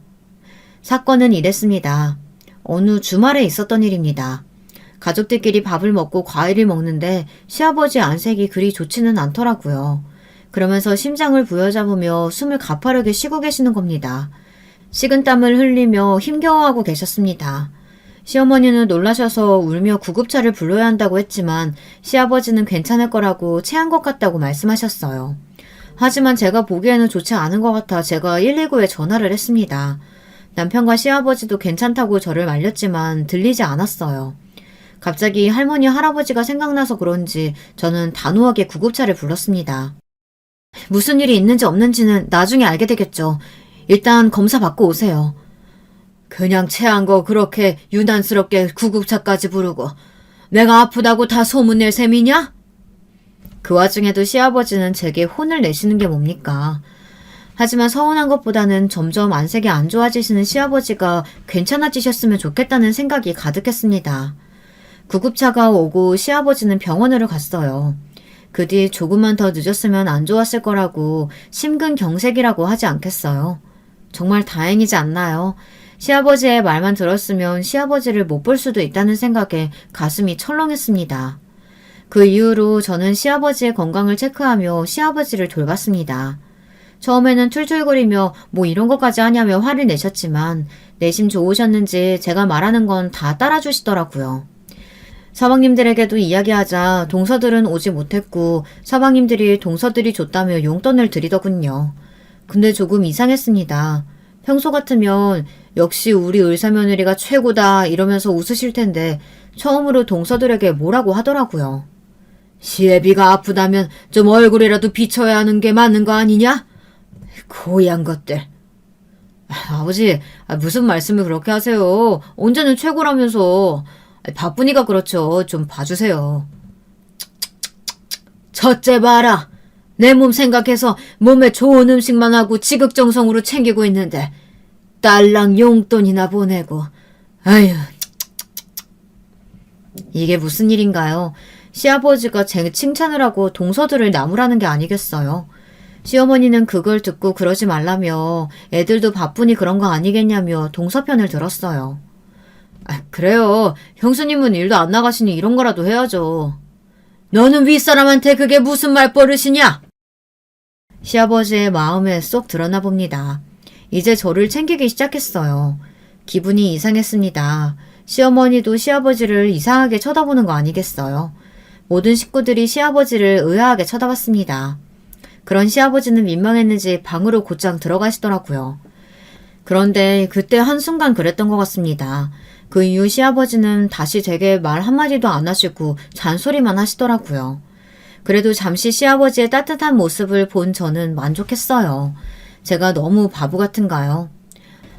사건은 이랬습니다. 어느 주말에 있었던 일입니다. 가족들끼리 밥을 먹고 과일을 먹는데 시아버지 안색이 그리 좋지는 않더라고요. 그러면서 심장을 부여잡으며 숨을 가파르게 쉬고 계시는 겁니다. 식은땀을 흘리며 힘겨워하고 계셨습니다. 시어머니는 놀라셔서 울며 구급차를 불러야 한다고 했지만 시아버지는 괜찮을 거라고 체한 것 같다고 말씀하셨어요. 하지만 제가 보기에는 좋지 않은 것 같아 제가 119에 전화를 했습니다. 남편과 시아버지도 괜찮다고 저를 말렸지만 들리지 않았어요. 갑자기 할머니 할아버지가 생각나서 그런지 저는 단호하게 구급차를 불렀습니다. 무슨 일이 있는지 없는지는 나중에 알게 되겠죠. 일단 검사 받고 오세요. 그냥 체한 거 그렇게 유난스럽게 구급차까지 부르고 내가 아프다고 다 소문낼 셈이냐? 그 와중에도 시아버지는 제게 혼을 내시는 게 뭡니까? 하지만 서운한 것보다는 점점 안색이 안 좋아지시는 시아버지가 괜찮아지셨으면 좋겠다는 생각이 가득했습니다. 구급차가 오고 시아버지는 병원으로 갔어요. 그 뒤 조금만 더 늦었으면 안 좋았을 거라고 심근경색이라고 하지 않겠어요. 정말 다행이지 않나요? 시아버지의 말만 들었으면 시아버지를 못 볼 수도 있다는 생각에 가슴이 철렁했습니다. 그 이후로 저는 시아버지의 건강을 체크하며 시아버지를 돌봤습니다. 처음에는 툴툴거리며 뭐 이런 것까지 하냐며 화를 내셨지만 내심 좋으셨는지 제가 말하는 건 다 따라주시더라고요. 서방님들에게도 이야기하자 동서들은 오지 못했고 서방님들이 동서들이 줬다며 용돈을 드리더군요. 근데 조금 이상했습니다. 평소 같으면 역시 우리 의사며느리가 최고다 이러면서 웃으실 텐데 처음으로 동서들에게 뭐라고 하더라고요. 시애비가 아프다면 좀 얼굴이라도 비춰야 하는 게 맞는 거 아니냐? 고얀 것들. 아버지, 무슨 말씀을 그렇게 하세요. 언제는 최고라면서. 바쁘니까 그렇죠. 좀 봐주세요. 첫째 봐라. 내 몸 생각해서 몸에 좋은 음식만 하고 지극정성으로 챙기고 있는데 딸랑 용돈이나 보내고. 아휴. 이게 무슨 일인가요? 시아버지가 제 칭찬을 하고 동서들을 나무라는 게 아니겠어요? 시어머니는 그걸 듣고 그러지 말라며 애들도 바쁘니 그런 거 아니겠냐며 동서편을 들었어요. 그래요. 형수님은 일도 안 나가시니 이런 거라도 해야죠. 너는 윗사람한테 그게 무슨 말버릇이냐? 시아버지의 마음에 쏙 드러나 봅니다. 이제 저를 챙기기 시작했어요. 기분이 이상했습니다. 시어머니도 시아버지를 이상하게 쳐다보는 거 아니겠어요? 모든 식구들이 시아버지를 의아하게 쳐다봤습니다. 그런 시아버지는 민망했는지 방으로 곧장 들어가시더라고요. 그런데 그때 한순간 그랬던 것 같습니다. 그 이후 시아버지는 다시 제게 말 한마디도 안 하시고 잔소리만 하시더라고요. 그래도 잠시 시아버지의 따뜻한 모습을 본 저는 만족했어요. 제가 너무 바보 같은가요?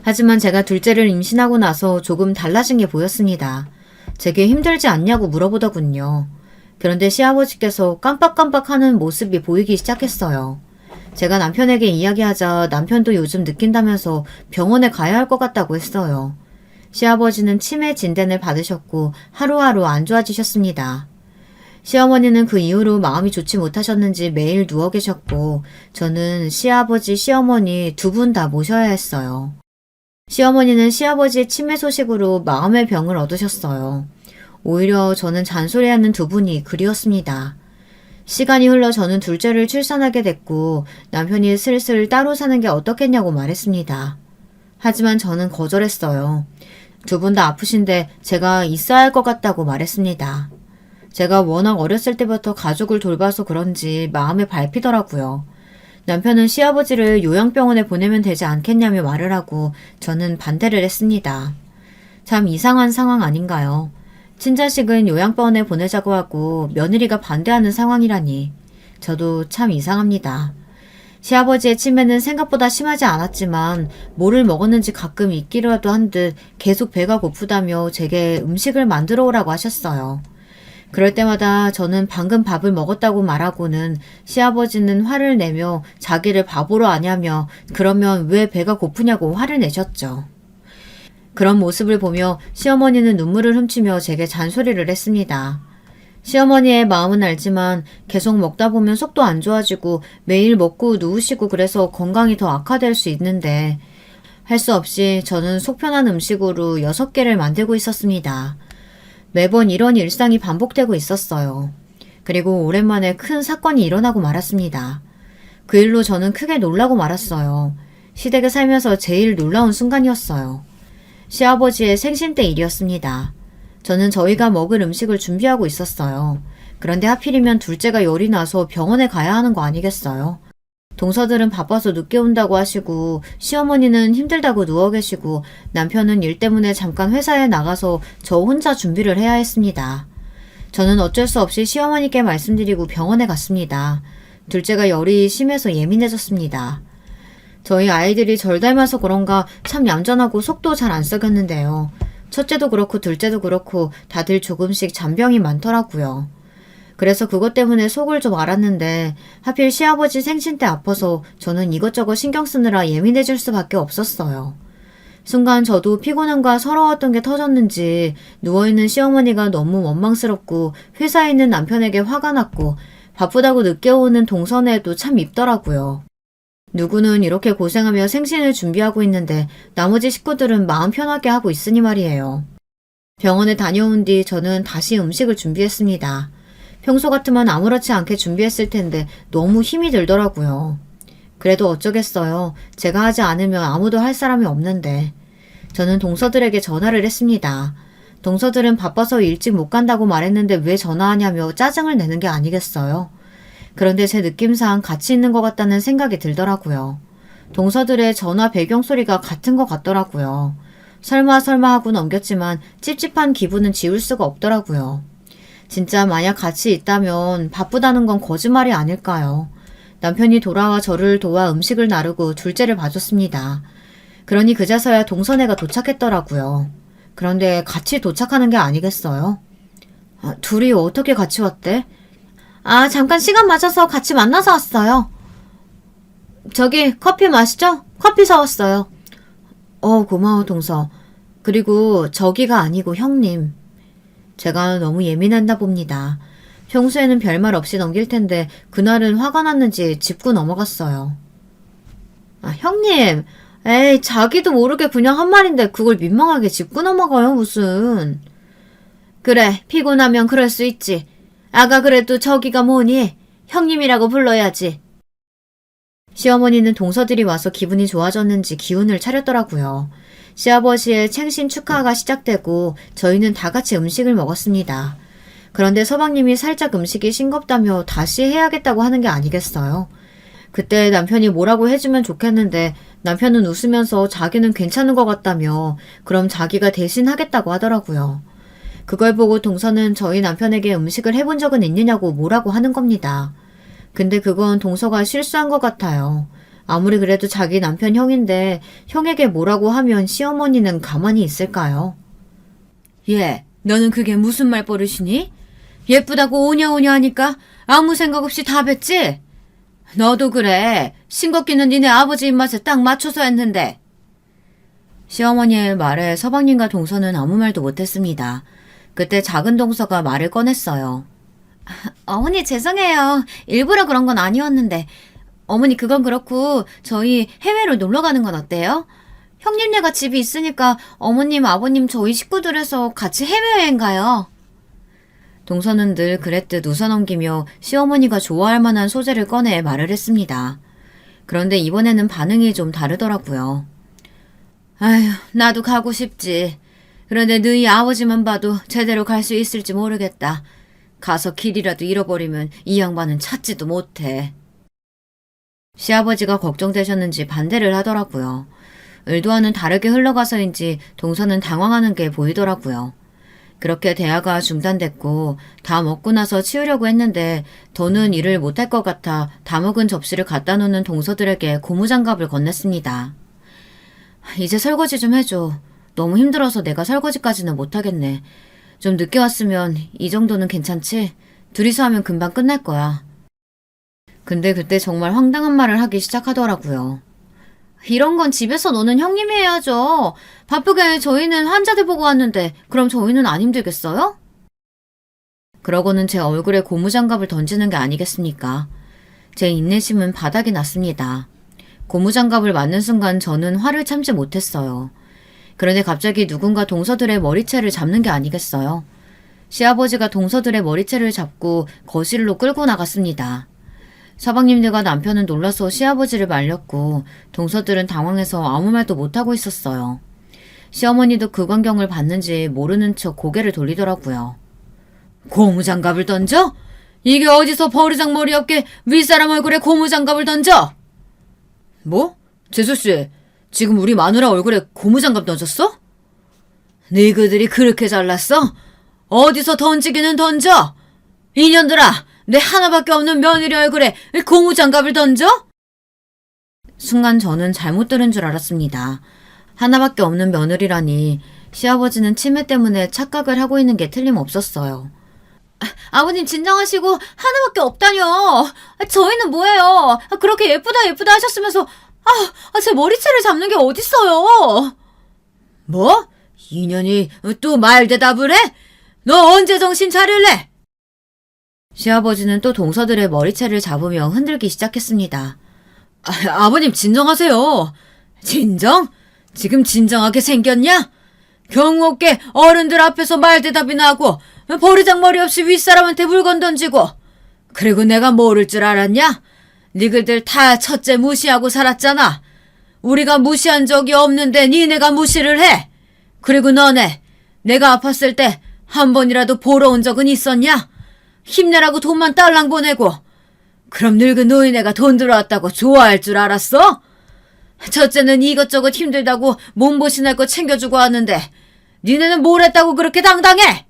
하지만 제가 둘째를 임신하고 나서 조금 달라진 게 보였습니다. 제게 힘들지 않냐고 물어보더군요. 그런데 시아버지께서 깜빡깜빡하는 모습이 보이기 시작했어요. 제가 남편에게 이야기하자 남편도 요즘 느낀다면서 병원에 가야 할 것 같다고 했어요. 시아버지는 치매 진단을 받으셨고 하루하루 안 좋아지셨습니다. 시어머니는 그 이후로 마음이 좋지 못하셨는지 매일 누워 계셨고 저는 시아버지, 시어머니 두 분 다 모셔야 했어요. 시어머니는 시아버지의 치매 소식으로 마음의 병을 얻으셨어요. 오히려 저는 잔소리하는 두 분이 그리웠습니다. 시간이 흘러 저는 둘째를 출산하게 됐고 남편이 슬슬 따로 사는 게 어떻겠냐고 말했습니다. 하지만 저는 거절했어요. 두 분 다 아프신데 제가 있어야 할 것 같다고 말했습니다. 제가 워낙 어렸을 때부터 가족을 돌봐서 그런지 마음에 밟히더라고요. 남편은 시아버지를 요양병원에 보내면 되지 않겠냐며 말을 하고 저는 반대를 했습니다. 참 이상한 상황 아닌가요? 친자식은 요양병원에 보내자고 하고 며느리가 반대하는 상황이라니. 저도 참 이상합니다. 시아버지의 치매는 생각보다 심하지 않았지만 뭐를 먹었는지 가끔 잊기라도 한 듯 계속 배가 고프다며 제게 음식을 만들어 오라고 하셨어요. 그럴 때마다 저는 방금 밥을 먹었다고 말하고는 시아버지는 화를 내며 자기를 바보로 아냐며 그러면 왜 배가 고프냐고 화를 내셨죠. 그런 모습을 보며 시어머니는 눈물을 훔치며 제게 잔소리를 했습니다. 시어머니의 마음은 알지만 계속 먹다 보면 속도 안 좋아지고 매일 먹고 누우시고 그래서 건강이 더 악화될 수 있는데 할 수 없이 저는 속편한 음식으로 6개를 만들고 있었습니다. 매번 이런 일상이 반복되고 있었어요. 그리고 오랜만에 큰 사건이 일어나고 말았습니다. 그 일로 저는 크게 놀라고 말았어요. 시댁에 살면서 제일 놀라운 순간이었어요. 시아버지의 생신 때 일이었습니다. 저는 저희가 먹을 음식을 준비하고 있었어요. 그런데 하필이면 둘째가 열이 나서 병원에 가야 하는 거 아니겠어요? 동서들은 바빠서 늦게 온다고 하시고 시어머니는 힘들다고 누워 계시고 남편은 일 때문에 잠깐 회사에 나가서 저 혼자 준비를 해야 했습니다. 저는 어쩔 수 없이 시어머니께 말씀드리고 병원에 갔습니다. 둘째가 열이 심해서 예민해졌습니다. 저희 아이들이 절 닮아서 그런가 참 얌전하고 속도 잘 안 썩였는데요. 첫째도 그렇고 둘째도 그렇고 다들 조금씩 잔병이 많더라고요. 그래서 그것 때문에 속을 좀 알았는데 하필 시아버지 생신 때 아파서 저는 이것저것 신경 쓰느라 예민해질 수밖에 없었어요. 순간 저도 피곤함과 서러웠던 게 터졌는지 누워있는 시어머니가 너무 원망스럽고 회사에 있는 남편에게 화가 났고 바쁘다고 늦게 오는 동선에도 참 밉더라고요. 누구는 이렇게 고생하며 생신을 준비하고 있는데 나머지 식구들은 마음 편하게 하고 있으니 말이에요. 병원에 다녀온 뒤 저는 다시 음식을 준비했습니다. 평소 같으면 아무렇지 않게 준비했을 텐데 너무 힘이 들더라고요. 그래도 어쩌겠어요. 제가 하지 않으면 아무도 할 사람이 없는데. 저는 동서들에게 전화를 했습니다. 동서들은 바빠서 일찍 못 간다고 말했는데 왜 전화하냐며 짜증을 내는 게 아니겠어요. 그런데 제 느낌상 같이 있는 것 같다는 생각이 들더라고요. 동서들의 전화 배경소리가 같은 것 같더라고요. 설마 하고 넘겼지만 찝찝한 기분은 지울 수가 없더라고요. 진짜 만약 같이 있다면 바쁘다는 건 거짓말이 아닐까요? 남편이 돌아와 저를 도와 음식을 나르고 둘째를 봐줬습니다. 그러니 그제서야 동서네가 도착했더라고요. 그런데 같이 도착하는 게 아니겠어요? 둘이 어떻게 같이 왔대? 잠깐 시간 맞아서 같이 만나서 왔어요. 저기 커피 마시죠? 커피 사왔어요. 고마워 동서. 그리고 저기가 아니고 형님. 제가 너무 예민했나 봅니다. 평소에는 별말 없이 넘길 텐데 그날은 화가 났는지 짚고 넘어갔어요. 형님, 에이 자기도 모르게 그냥 한 말인데 그걸 민망하게 짚고 넘어가요 무슨. 그래 피곤하면 그럴 수 있지. 아가 그래도 저기가 뭐니? 형님이라고 불러야지. 시어머니는 동서들이 와서 기분이 좋아졌는지 기운을 차렸더라고요. 시아버지의 생신 축하가 시작되고 저희는 다 같이 음식을 먹었습니다. 그런데 서방님이 살짝 음식이 싱겁다며 다시 해야겠다고 하는 게 아니겠어요? 그때 남편이 뭐라고 해주면 좋겠는데 남편은 웃으면서 자기는 괜찮은 것 같다며 그럼 자기가 대신 하겠다고 하더라고요. 그걸 보고 동서는 저희 남편에게 음식을 해본 적은 있느냐고 뭐라고 하는 겁니다. 근데 그건 동서가 실수한 것 같아요. 아무리 그래도 자기 남편 형인데 형에게 뭐라고 하면 시어머니는 가만히 있을까요? 얘, 너는 그게 무슨 말버릇이니? 예쁘다고 오냐오냐 하니까 아무 생각 없이 다 뱉지? 너도 그래. 싱겁기는 니네 아버지 입맛에 딱 맞춰서 했는데. 시어머니의 말에 서방님과 동서는 아무 말도 못했습니다. 그때 작은 동서가 말을 꺼냈어요. 어머니 죄송해요. 일부러 그런 건 아니었는데. 어머니 그건 그렇고 저희 해외로 놀러 가는 건 어때요? 형님네가 집이 있으니까 어머님, 아버님 저희 식구들에서 같이 해외여행 가요. 동서는 늘 그랬듯 웃어넘기며 시어머니가 좋아할 만한 소재를 꺼내 말을 했습니다. 그런데 이번에는 반응이 좀 다르더라고요. 아휴, 나도 가고 싶지. 그런데 너희 아버지만 봐도 제대로 갈 수 있을지 모르겠다. 가서 길이라도 잃어버리면 이 양반은 찾지도 못해. 시아버지가 걱정되셨는지 반대를 하더라고요. 의도와는 다르게 흘러가서인지 동서는 당황하는 게 보이더라고요. 그렇게 대화가 중단됐고 다 먹고 나서 치우려고 했는데 더는 일을 못할 것 같아 다 먹은 접시를 갖다 놓는 동서들에게 고무장갑을 건넸습니다. 이제 설거지 좀 해줘. 너무 힘들어서 내가 설거지까지는 못하겠네. 좀 늦게 왔으면 이 정도는 괜찮지? 둘이서 하면 금방 끝날 거야. 근데 그때 정말 황당한 말을 하기 시작하더라고요. 이런 건 집에서 노는 형님이 해야죠. 바쁘게 저희는 환자들 보고 왔는데 그럼 저희는 안 힘들겠어요? 그러고는 제 얼굴에 고무장갑을 던지는 게 아니겠습니까? 제 인내심은 바닥이 났습니다. 고무장갑을 맞는 순간 저는 화를 참지 못했어요. 그런데 갑자기 누군가 동서들의 머리채를 잡는 게 아니겠어요? 시아버지가 동서들의 머리채를 잡고 거실로 끌고 나갔습니다. 서방님들과 남편은 놀라서 시아버지를 말렸고 동서들은 당황해서 아무 말도 못하고 있었어요. 시어머니도 그 광경을 봤는지 모르는 척 고개를 돌리더라고요. 고무장갑을 던져? 이게 어디서 버르장머리 없게 윗사람 얼굴에 고무장갑을 던져? 뭐? 재수씨, 지금 우리 마누라 얼굴에 고무장갑 던졌어? 너희들이 그렇게 잘났어? 어디서 던지기는 던져? 이년들아, 내 하나밖에 없는 며느리 얼굴에 고무장갑을 던져? 순간 저는 잘못 들은 줄 알았습니다. 하나밖에 없는 며느리라니 시아버지는 치매 때문에 착각을 하고 있는 게 틀림없었어요. 아버님 진정하시고 하나밖에 없다뇨. 저희는 뭐예요. 그렇게 예쁘다 예쁘다 하셨으면서 제 머리채를 잡는 게 어딨어요. 뭐? 이년이 또 말대답을 해? 너 언제 정신 차릴래? 시아버지는 또 동서들의 머리채를 잡으며 흔들기 시작했습니다. 아버님 진정하세요. 진정? 지금 진정하게 생겼냐? 경우 없게 어른들 앞에서 말대답이나 하고 버르장머리 없이 윗사람한테 물건 던지고 그리고 내가 모를 줄 알았냐? 니들들 다 첫째 무시하고 살았잖아. 우리가 무시한 적이 없는데 니네가 무시를 해. 그리고 너네 내가 아팠을 때 한 번이라도 보러 온 적은 있었냐? 힘내라고 돈만 딸랑 보내고 그럼 늙은 노인네가 돈 들어왔다고 좋아할 줄 알았어? 첫째는 이것저것 힘들다고 몸보신할 거 챙겨주고 왔는데 니네는 뭘 했다고 그렇게 당당해?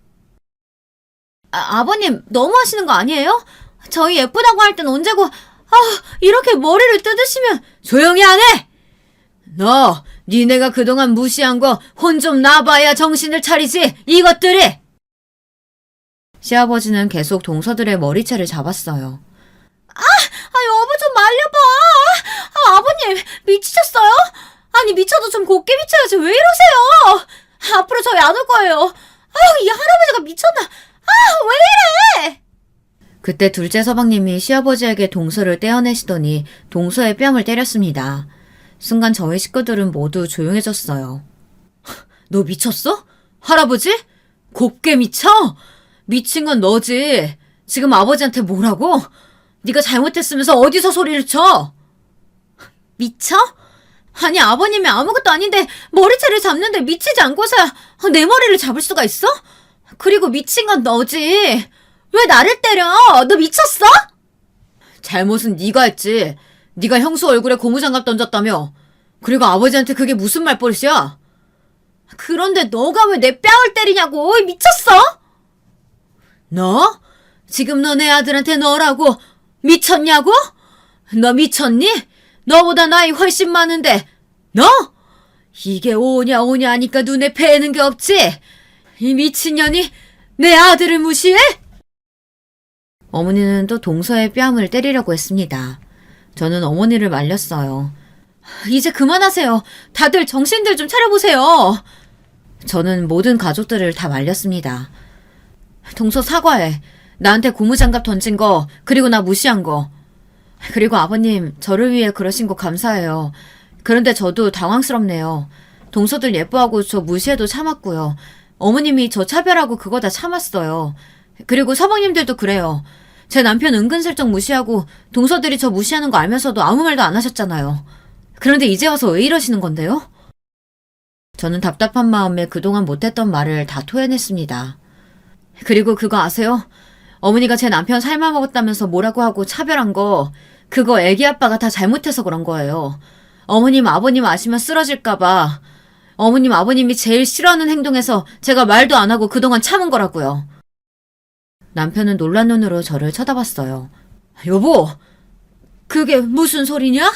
아버님 너무 하시는 거 아니에요? 저희 예쁘다고 할 땐 언제고 이렇게 머리를 뜯으시면 조용히 안 해? 너 니네가 그동안 무시한 거 혼 좀 나봐야 정신을 차리지 이것들이. 시아버지는 계속 동서들의 머리채를 잡았어요. 여보 좀 말려봐. 아버님 미치셨어요? 아니 미쳐도 좀 곱게 미쳐야지 왜 이러세요? 앞으로 저희 안 올 거예요. 이 할아버지가 미쳤나? 왜 이래? 그때 둘째 서방님이 시아버지에게 동서를 떼어내시더니 동서의 뺨을 때렸습니다. 순간 저희 식구들은 모두 조용해졌어요. 너 미쳤어? 할아버지? 곱게 미쳐? 미친 건 너지. 지금 아버지한테 뭐라고? 네가 잘못했으면서 어디서 소리를 쳐? 미쳐? 아니 아버님이 아무것도 아닌데 머리채를 잡는데 미치지 않고서야 내 머리를 잡을 수가 있어? 그리고 미친 건 너지. 왜 나를 때려? 너 미쳤어? 잘못은 네가 했지. 네가 형수 얼굴에 고무장갑 던졌다며. 그리고 아버지한테 그게 무슨 말버릇이야? 그런데 너가 왜 내 뺨을 때리냐고. 미쳤어? 너? 지금 너네 아들한테 너라고 미쳤냐고? 너 미쳤니? 너보다 나이 훨씬 많은데 너? 이게 오냐 오냐 하니까 눈에 뵈는 게 없지? 이 미친년이 내 아들을 무시해? 어머니는 또 동서의 뺨을 때리려고 했습니다. 저는 어머니를 말렸어요. 이제 그만하세요. 다들 정신들 좀 차려보세요. 저는 모든 가족들을 다 말렸습니다. 동서 사과해. 나한테 고무장갑 던진 거, 그리고 나 무시한 거. 그리고 아버님, 저를 위해 그러신 거 감사해요. 그런데 저도 당황스럽네요. 동서들 예뻐하고 저 무시해도 참았고요. 어머님이 저 차별하고 그거 다 참았어요. 그리고 서방님들도 그래요. 제 남편 은근슬쩍 무시하고 동서들이 저 무시하는 거 알면서도 아무 말도 안 하셨잖아요. 그런데 이제 와서 왜 이러시는 건데요? 저는 답답한 마음에 그동안 못했던 말을 다 토해냈습니다. 그리고 그거 아세요? 어머니가 제 남편 삶아먹었다면서 뭐라고 하고 차별한 거, 그거 애기 아빠가 다 잘못해서 그런 거예요. 어머님, 아버님 아시면 쓰러질까봐. 어머님, 아버님이 제일 싫어하는 행동에서 제가 말도 안 하고 그동안 참은 거라고요. 남편은 놀란 눈으로 저를 쳐다봤어요. 여보, 그게 무슨 소리냐?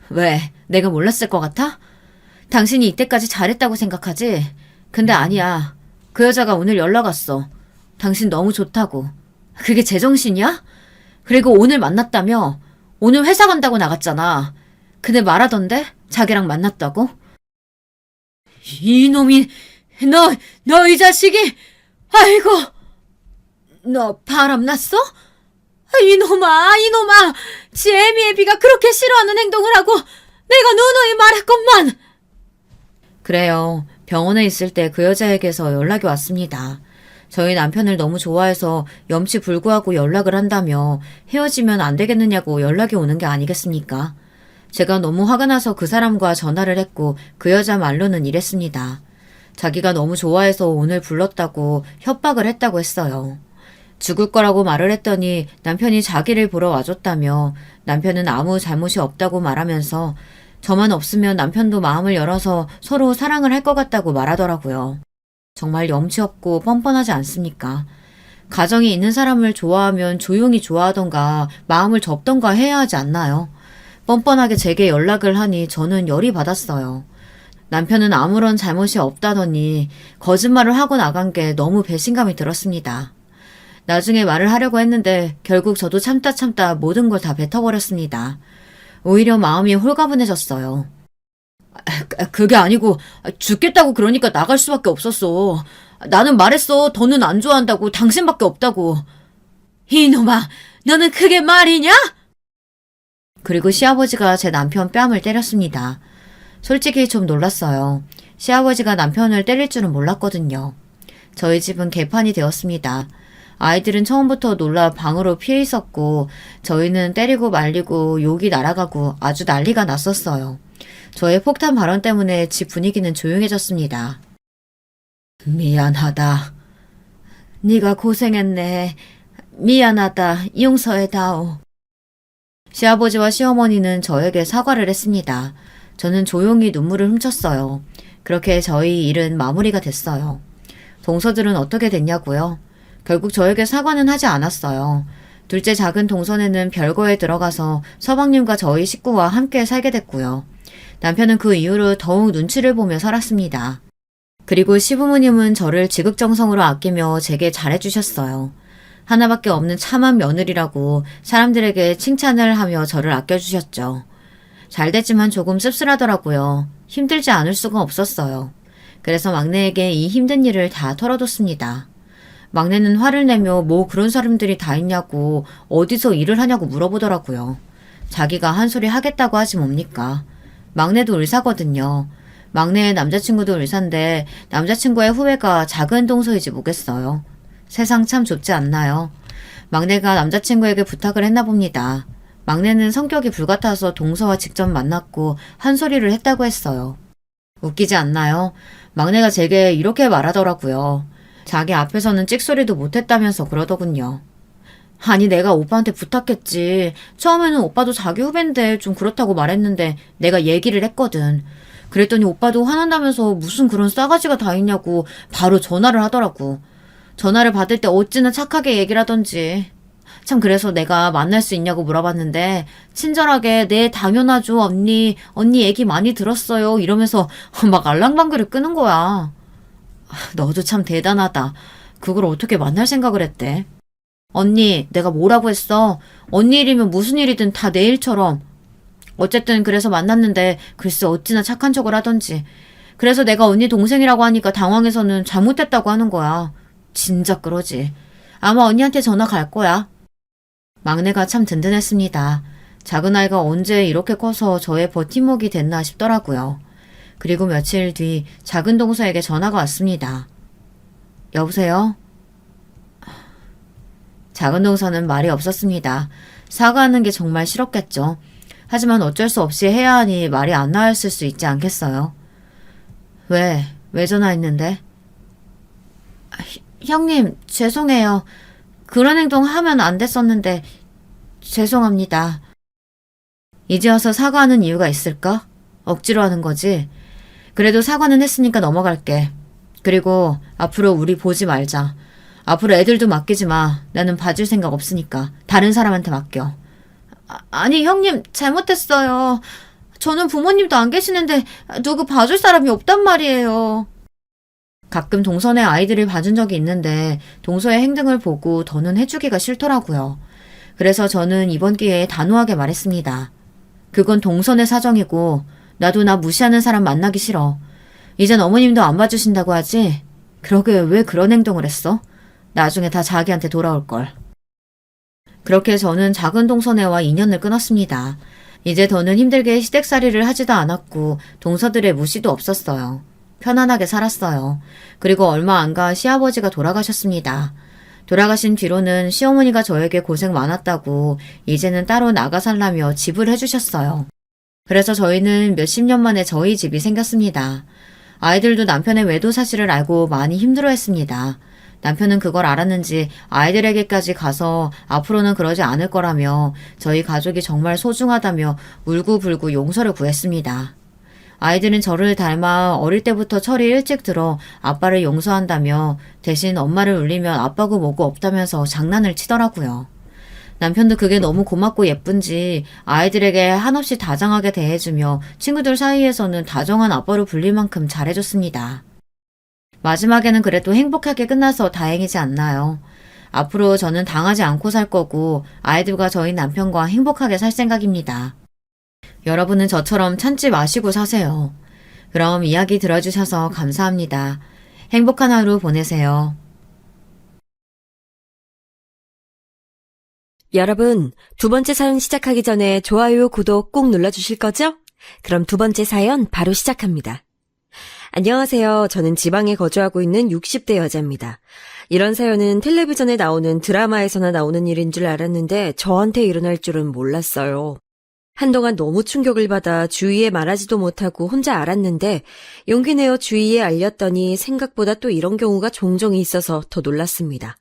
왜, 내가 몰랐을 것 같아? 당신이 이때까지 잘했다고 생각하지? 근데 아니야. 그 여자가 오늘 연락 왔어. 당신 너무 좋다고. 그게 제정신이야? 그리고 오늘 만났다며? 오늘 회사 간다고 나갔잖아. 근데 말하던데? 자기랑 만났다고? 이놈이, 너 이 자식이, 아이고, 너 바람났어? 이놈아, 지 애미애비가 그렇게 싫어하는 행동을 하고 내가 누누이 말했건만. 그래요. 병원에 있을 때 그 여자에게서 연락이 왔습니다. 저희 남편을 너무 좋아해서 염치불구하고 연락을 한다며 헤어지면 안 되겠느냐고 연락이 오는 게 아니겠습니까? 제가 너무 화가 나서 그 사람과 전화를 했고 그 여자 말로는 이랬습니다. 자기가 너무 좋아해서 오늘 불렀다고 협박을 했다고 했어요. 죽을 거라고 말을 했더니 남편이 자기를 보러 와줬다며 남편은 아무 잘못이 없다고 말하면서 저만 없으면 남편도 마음을 열어서 서로 사랑을 할 것 같다고 말하더라고요. 정말 염치 없고 뻔뻔하지 않습니까? 가정이 있는 사람을 좋아하면 조용히 좋아하던가 마음을 접던가 해야 하지 않나요? 뻔뻔하게 제게 연락을 하니 저는 열이 받았어요. 남편은 아무런 잘못이 없다더니 거짓말을 하고 나간 게 너무 배신감이 들었습니다. 나중에 말을 하려고 했는데 결국 저도 참다 모든 걸 다 뱉어버렸습니다. 오히려 마음이 홀가분해졌어요. 그게 아니고 죽겠다고 그러니까 나갈 수밖에 없었어. 나는 말했어. 더는 안 좋아한다고. 당신밖에 없다고. 이놈아, 너는 그게 말이냐? 그리고 시아버지가 제 남편 뺨을 때렸습니다. 솔직히 좀 놀랐어요. 시아버지가 남편을 때릴 줄은 몰랐거든요. 저희 집은 개판이 되었습니다. 아이들은 처음부터 놀라 방으로 피해 있었고 저희는 때리고 말리고 욕이 날아가고 아주 난리가 났었어요. 저의 폭탄 발언 때문에 집 분위기는 조용해졌습니다. 미안하다. 네가 고생했네. 미안하다. 용서해다오. 시아버지와 시어머니는 저에게 사과를 했습니다. 저는 조용히 눈물을 훔쳤어요. 그렇게 저희 일은 마무리가 됐어요. 동서들은 어떻게 됐냐고요? 결국 저에게 사과는 하지 않았어요. 둘째 작은 동선에는 별거에 들어가서 서방님과 저희 식구와 함께 살게 됐고요. 남편은 그 이후로 더욱 눈치를 보며 살았습니다. 그리고 시부모님은 저를 지극정성으로 아끼며 제게 잘해주셨어요. 하나밖에 없는 참한 며느리라고 사람들에게 칭찬을 하며 저를 아껴주셨죠. 잘됐지만 조금 씁쓸하더라고요. 힘들지 않을 수가 없었어요. 그래서 막내에게 이 힘든 일을 다 털어뒀습니다. 막내는 화를 내며 뭐 그런 사람들이 다 있냐고 어디서 일을 하냐고 물어보더라고요. 자기가 한 소리 하겠다고 하지 뭡니까? 막내도 의사거든요. 막내의 남자친구도 의사인데 남자친구의 후배가 작은 동서이지 뭐겠어요. 세상 참 좁지 않나요? 막내가 남자친구에게 부탁을 했나 봅니다. 막내는 성격이 불같아서 동서와 직접 만났고 한 소리를 했다고 했어요. 웃기지 않나요? 막내가 제게 이렇게 말하더라고요. 자기 앞에서는 찍소리도 못했다면서 그러더군요. 아니 내가 오빠한테 부탁했지. 처음에는 오빠도 자기 후배인데 좀 그렇다고 말했는데 내가 얘기를 했거든. 그랬더니 오빠도 화난다면서 무슨 그런 싸가지가 다 있냐고 바로 전화를 하더라고. 전화를 받을 때 어찌나 착하게 얘기를 하던지. 참 그래서 내가 만날 수 있냐고 물어봤는데 친절하게 네 당연하죠 언니 얘기 많이 들었어요 이러면서 막 알랑방귀를 끄는 거야. 너도 참 대단하다. 그걸 어떻게 만날 생각을 했대? 언니, 내가 뭐라고 했어? 언니 일이면 무슨 일이든 다 내 일처럼. 어쨌든 그래서 만났는데 글쎄 어찌나 착한 척을 하던지. 그래서 내가 언니 동생이라고 하니까 당황해서는 잘못했다고 하는 거야. 진작 그러지. 아마 언니한테 전화 갈 거야. 막내가 참 든든했습니다. 작은 아이가 언제 이렇게 커서 저의 버팀목이 됐나 싶더라고요. 그리고 며칠 뒤 작은 동서에게 전화가 왔습니다. 여보세요? 작은 동서는 말이 없었습니다. 사과하는 게 정말 싫었겠죠. 하지만 어쩔 수 없이 해야 하니 말이 안 나왔을 수 있지 않겠어요? 왜 전화했는데? 형님, 죄송해요. 그런 행동 하면 안 됐었는데 죄송합니다. 이제 와서 사과하는 이유가 있을까? 억지로 하는 거지. 그래도 사과는 했으니까 넘어갈게. 그리고 앞으로 우리 보지 말자. 앞으로 애들도 맡기지 마. 나는 봐줄 생각 없으니까. 다른 사람한테 맡겨. 아니, 형님, 잘못했어요. 저는 부모님도 안 계시는데 누구 봐줄 사람이 없단 말이에요. 가끔 동선에 아이들을 봐준 적이 있는데 동서의 행동을 보고 더는 해주기가 싫더라고요. 그래서 저는 이번 기회에 단호하게 말했습니다. 그건 동선의 사정이고 나도 나 무시하는 사람 만나기 싫어. 이젠 어머님도 안 봐주신다고 하지? 그러게 왜 그런 행동을 했어? 나중에 다 자기한테 돌아올걸. 그렇게 저는 작은 동서네와 인연을 끊었습니다. 이제 더는 힘들게 시댁살이를 하지도 않았고 동서들의 무시도 없었어요. 편안하게 살았어요. 그리고 얼마 안 가 시아버지가 돌아가셨습니다. 돌아가신 뒤로는 시어머니가 저에게 고생 많았다고 이제는 따로 나가 살라며 집을 해주셨어요. 그래서 저희는 몇십 년 만에 저희 집이 생겼습니다. 아이들도 남편의 외도 사실을 알고 많이 힘들어했습니다. 남편은 그걸 알았는지 아이들에게까지 가서 앞으로는 그러지 않을 거라며 저희 가족이 정말 소중하다며 울고불고 용서를 구했습니다. 아이들은 저를 닮아 어릴 때부터 철이 일찍 들어 아빠를 용서한다며 대신 엄마를 울리면 아빠고 뭐고 없다면서 장난을 치더라고요. 남편도 그게 너무 고맙고 예쁜지 아이들에게 한없이 다정하게 대해주며 친구들 사이에서는 다정한 아빠로 불릴 만큼 잘해줬습니다. 마지막에는 그래도 행복하게 끝나서 다행이지 않나요? 앞으로 저는 당하지 않고 살 거고 아이들과 저희 남편과 행복하게 살 생각입니다. 여러분은 저처럼 참지 마시고 사세요. 그럼 이야기 들어주셔서 감사합니다. 행복한 하루 보내세요. 여러분, 두 번째 사연 시작하기 전에 좋아요, 구독 꼭 눌러주실 거죠? 그럼 두 번째 사연 바로 시작합니다. 안녕하세요. 저는 지방에 거주하고 있는 60대 여자입니다. 이런 사연은 텔레비전에 나오는 드라마에서나 나오는 일인 줄 알았는데 저한테 일어날 줄은 몰랐어요. 한동안 너무 충격을 받아 주위에 말하지도 못하고 혼자 알았는데 용기 내어 주위에 알렸더니 생각보다 또 이런 경우가 종종 있어서 더 놀랐습니다.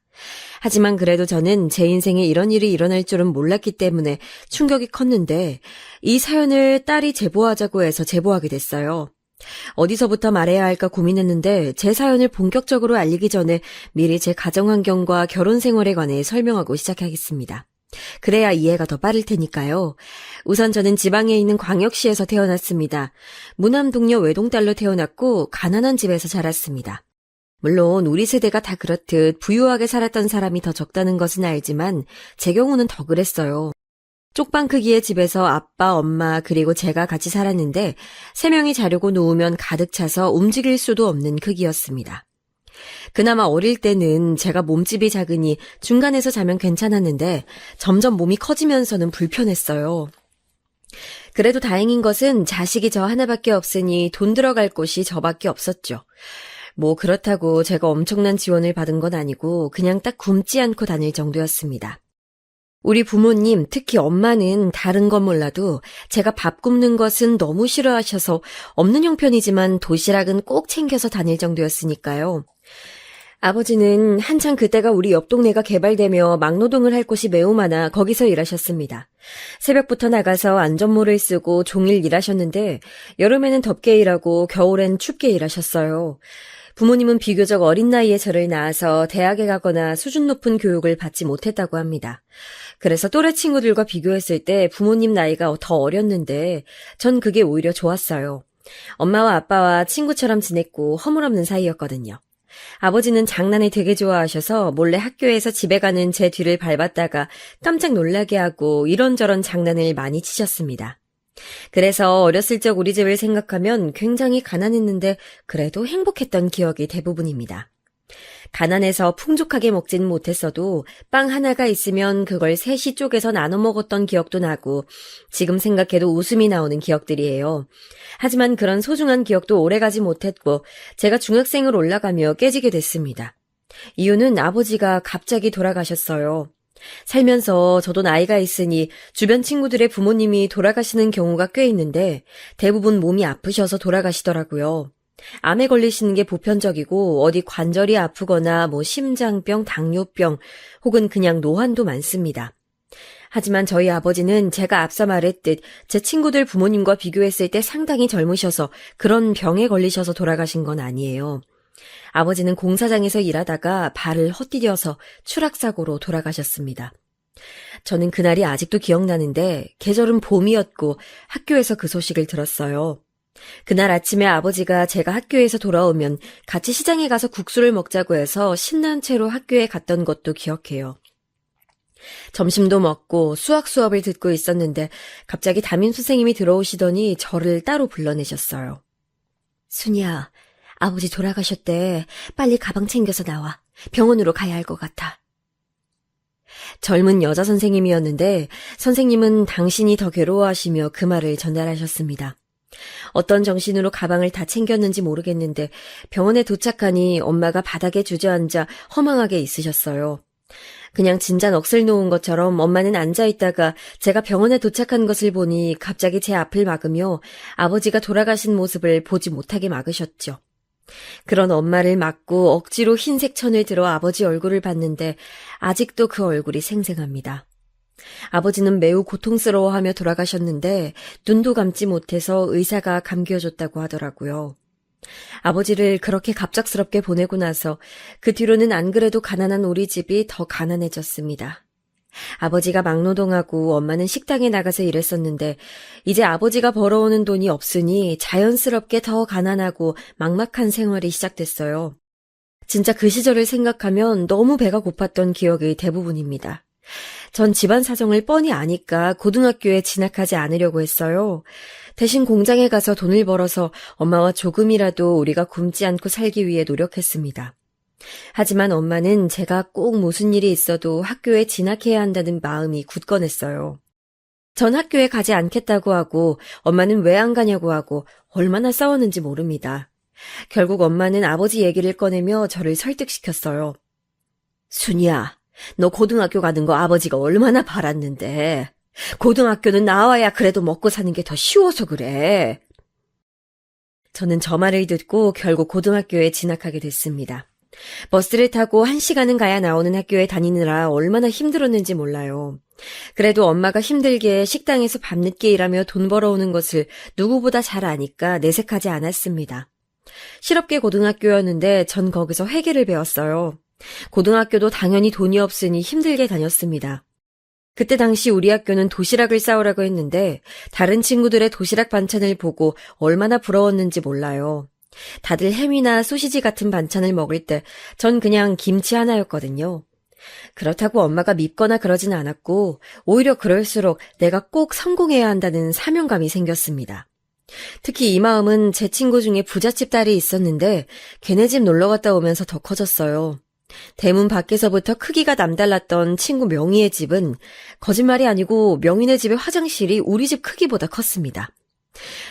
하지만 그래도 저는 제 인생에 이런 일이 일어날 줄은 몰랐기 때문에 충격이 컸는데 이 사연을 딸이 제보하자고 해서 제보하게 됐어요. 어디서부터 말해야 할까 고민했는데 제 사연을 본격적으로 알리기 전에 미리 제 가정환경과 결혼 생활에 관해 설명하고 시작하겠습니다. 그래야 이해가 더 빠를 테니까요. 우선 저는 지방에 있는 광역시에서 태어났습니다. 무남동녀 외동딸로 태어났고 가난한 집에서 자랐습니다. 물론 우리 세대가 다 그렇듯 부유하게 살았던 사람이 더 적다는 것은 알지만 제 경우는 더 그랬어요. 쪽방 크기의 집에서 아빠, 엄마 그리고 제가 같이 살았는데 3명이 자려고 누우면 가득 차서 움직일 수도 없는 크기였습니다. 그나마 어릴 때는 제가 몸집이 작으니 중간에서 자면 괜찮았는데 점점 몸이 커지면서는 불편했어요. 그래도 다행인 것은 자식이 저 하나밖에 없으니 돈 들어갈 곳이 저밖에 없었죠. 뭐 그렇다고 제가 엄청난 지원을 받은 건 아니고 그냥 딱 굶지 않고 다닐 정도였습니다. 우리 부모님, 특히 엄마는 다른 건 몰라도 제가 밥 굽는 것은 너무 싫어하셔서 없는 형편이지만 도시락은 꼭 챙겨서 다닐 정도였으니까요. 아버지는 한창 그때가 우리 옆 동네가 개발되며 막노동을 할 곳이 매우 많아 거기서 일하셨습니다. 새벽부터 나가서 안전모를 쓰고 종일 일하셨는데 여름에는 덥게 일하고 겨울엔 춥게 일하셨어요. 부모님은 비교적 어린 나이에 저를 낳아서 대학에 가거나 수준 높은 교육을 받지 못했다고 합니다. 그래서 또래 친구들과 비교했을 때 부모님 나이가 더 어렸는데 전 그게 오히려 좋았어요. 엄마와 아빠와 친구처럼 지냈고 허물없는 사이였거든요. 아버지는 장난을 되게 좋아하셔서 몰래 학교에서 집에 가는 제 뒤를 밟았다가 깜짝 놀라게 하고 이런저런 장난을 많이 치셨습니다. 그래서 어렸을 적 우리 집을 생각하면 굉장히 가난했는데 그래도 행복했던 기억이 대부분입니다. 가난해서 풍족하게 먹지는 못했어도 빵 하나가 있으면 그걸 셋이 쪼개서 나눠 먹었던 기억도 나고 지금 생각해도 웃음이 나오는 기억들이에요. 하지만 그런 소중한 기억도 오래가지 못했고 제가 중학생을 올라가며 깨지게 됐습니다. 이유는 아버지가 갑자기 돌아가셨어요. 살면서 저도 나이가 있으니 주변 친구들의 부모님이 돌아가시는 경우가 꽤 있는데 대부분 몸이 아프셔서 돌아가시더라고요. 암에 걸리시는 게 보편적이고 어디 관절이 아프거나 심장병, 당뇨병 혹은 그냥 노환도 많습니다. 하지만 저희 아버지는 제가 앞서 말했듯 제 친구들 부모님과 비교했을 때 상당히 젊으셔서 그런 병에 걸리셔서 돌아가신 건 아니에요. 아버지는 공사장에서 일하다가 발을 헛디뎌서 추락사고로 돌아가셨습니다. 저는 그날이 아직도 기억나는데 계절은 봄이었고 학교에서 그 소식을 들었어요. 그날 아침에 아버지가 제가 학교에서 돌아오면 같이 시장에 가서 국수를 먹자고 해서 신난 채로 학교에 갔던 것도 기억해요. 점심도 먹고 수학 수업을 듣고 있었는데 갑자기 담임 선생님이 들어오시더니 저를 따로 불러내셨어요. 순이야, 아버지 돌아가셨대. 빨리 가방 챙겨서 나와. 병원으로 가야 할 것 같아. 젊은 여자 선생님이었는데 선생님은 당신이 더 괴로워하시며 그 말을 전달하셨습니다. 어떤 정신으로 가방을 다 챙겼는지 모르겠는데 병원에 도착하니 엄마가 바닥에 주저앉아 허망하게 있으셨어요. 그냥 진짜 넋을 놓은 것처럼 엄마는 앉아있다가 제가 병원에 도착한 것을 보니 갑자기 제 앞을 막으며 아버지가 돌아가신 모습을 보지 못하게 막으셨죠. 그런 엄마를 막고 억지로 흰색 천을 들어 아버지 얼굴을 봤는데 아직도 그 얼굴이 생생합니다. 아버지는 매우 고통스러워하며 돌아가셨는데 눈도 감지 못해서 의사가 감겨줬다고 하더라고요. 아버지를 그렇게 갑작스럽게 보내고 나서 그 뒤로는 안 그래도 가난한 우리 집이 더 가난해졌습니다. 아버지가 막노동하고 엄마는 식당에 나가서 일했었는데 이제 아버지가 벌어오는 돈이 없으니 자연스럽게 더 가난하고 막막한 생활이 시작됐어요. 진짜 그 시절을 생각하면 너무 배가 고팠던 기억이 대부분입니다. 전 집안 사정을 뻔히 아니까 고등학교에 진학하지 않으려고 했어요. 대신 공장에 가서 돈을 벌어서 엄마와 조금이라도 우리가 굶지 않고 살기 위해 노력했습니다. 하지만 엄마는 제가 꼭 무슨 일이 있어도 학교에 진학해야 한다는 마음이 굳건했어요. 전 학교에 가지 않겠다고 하고 엄마는 왜 안 가냐고 하고 얼마나 싸웠는지 모릅니다. 결국 엄마는 아버지 얘기를 꺼내며 저를 설득시켰어요. 순이야, 너 고등학교 가는 거 아버지가 얼마나 바랐는데. 고등학교는 나와야 그래도 먹고 사는 게 더 쉬워서 그래. 저는 저 말을 듣고 결국 고등학교에 진학하게 됐습니다. 버스를 타고 1시간은 가야 나오는 학교에 다니느라 얼마나 힘들었는지 몰라요. 그래도 엄마가 힘들게 식당에서 밤늦게 일하며 돈 벌어오는 것을 누구보다 잘 아니까 내색하지 않았습니다. 실업계 고등학교였는데 전 거기서 회계를 배웠어요. 고등학교도 당연히 돈이 없으니 힘들게 다녔습니다. 그때 당시 우리 학교는 도시락을 싸오라고 했는데 다른 친구들의 도시락 반찬을 보고 얼마나 부러웠는지 몰라요. 다들 햄이나 소시지 같은 반찬을 먹을 때 전 그냥 김치 하나였거든요. 그렇다고 엄마가 밉거나 그러진 않았고 오히려 그럴수록 내가 꼭 성공해야 한다는 사명감이 생겼습니다. 특히 이 마음은 제 친구 중에 부잣집 딸이 있었는데 걔네 집 놀러 갔다 오면서 더 커졌어요. 대문 밖에서부터 크기가 남달랐던 친구 명희의 집은 거짓말이 아니고 명희네 집의 화장실이 우리 집 크기보다 컸습니다.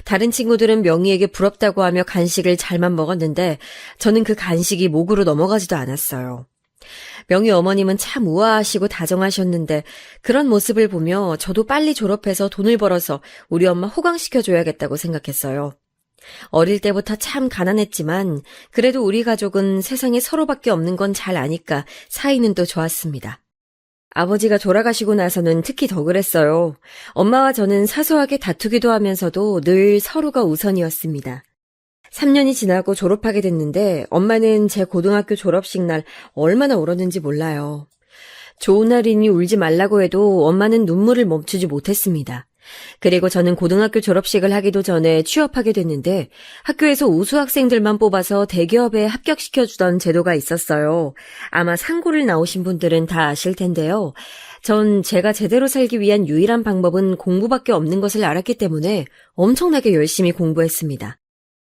다른 친구들은 명희에게 부럽다고 하며 간식을 잘만 먹었는데 저는 그 간식이 목으로 넘어가지도 않았어요. 명희 어머님은 참 우아하시고 다정하셨는데 그런 모습을 보며 저도 빨리 졸업해서 돈을 벌어서 우리 엄마 호강시켜줘야겠다고 생각했어요. 어릴 때부터 참 가난했지만 그래도 우리 가족은 세상에 서로밖에 없는 건 잘 아니까 사이는 또 좋았습니다. 아버지가 돌아가시고 나서는 특히 더 그랬어요. 엄마와 저는 사소하게 다투기도 하면서도 늘 서로가 우선이었습니다. 3년이 지나고 졸업하게 됐는데 엄마는 제 고등학교 졸업식 날 얼마나 울었는지 몰라요. 좋은 날이니 울지 말라고 해도 엄마는 눈물을 멈추지 못했습니다. 그리고 저는 고등학교 졸업식을 하기도 전에 취업하게 됐는데 학교에서 우수 학생들만 뽑아서 대기업에 합격시켜주던 제도가 있었어요. 아마 상고를 나오신 분들은 다 아실 텐데요. 전 제가 제대로 살기 위한 유일한 방법은 공부밖에 없는 것을 알았기 때문에 엄청나게 열심히 공부했습니다.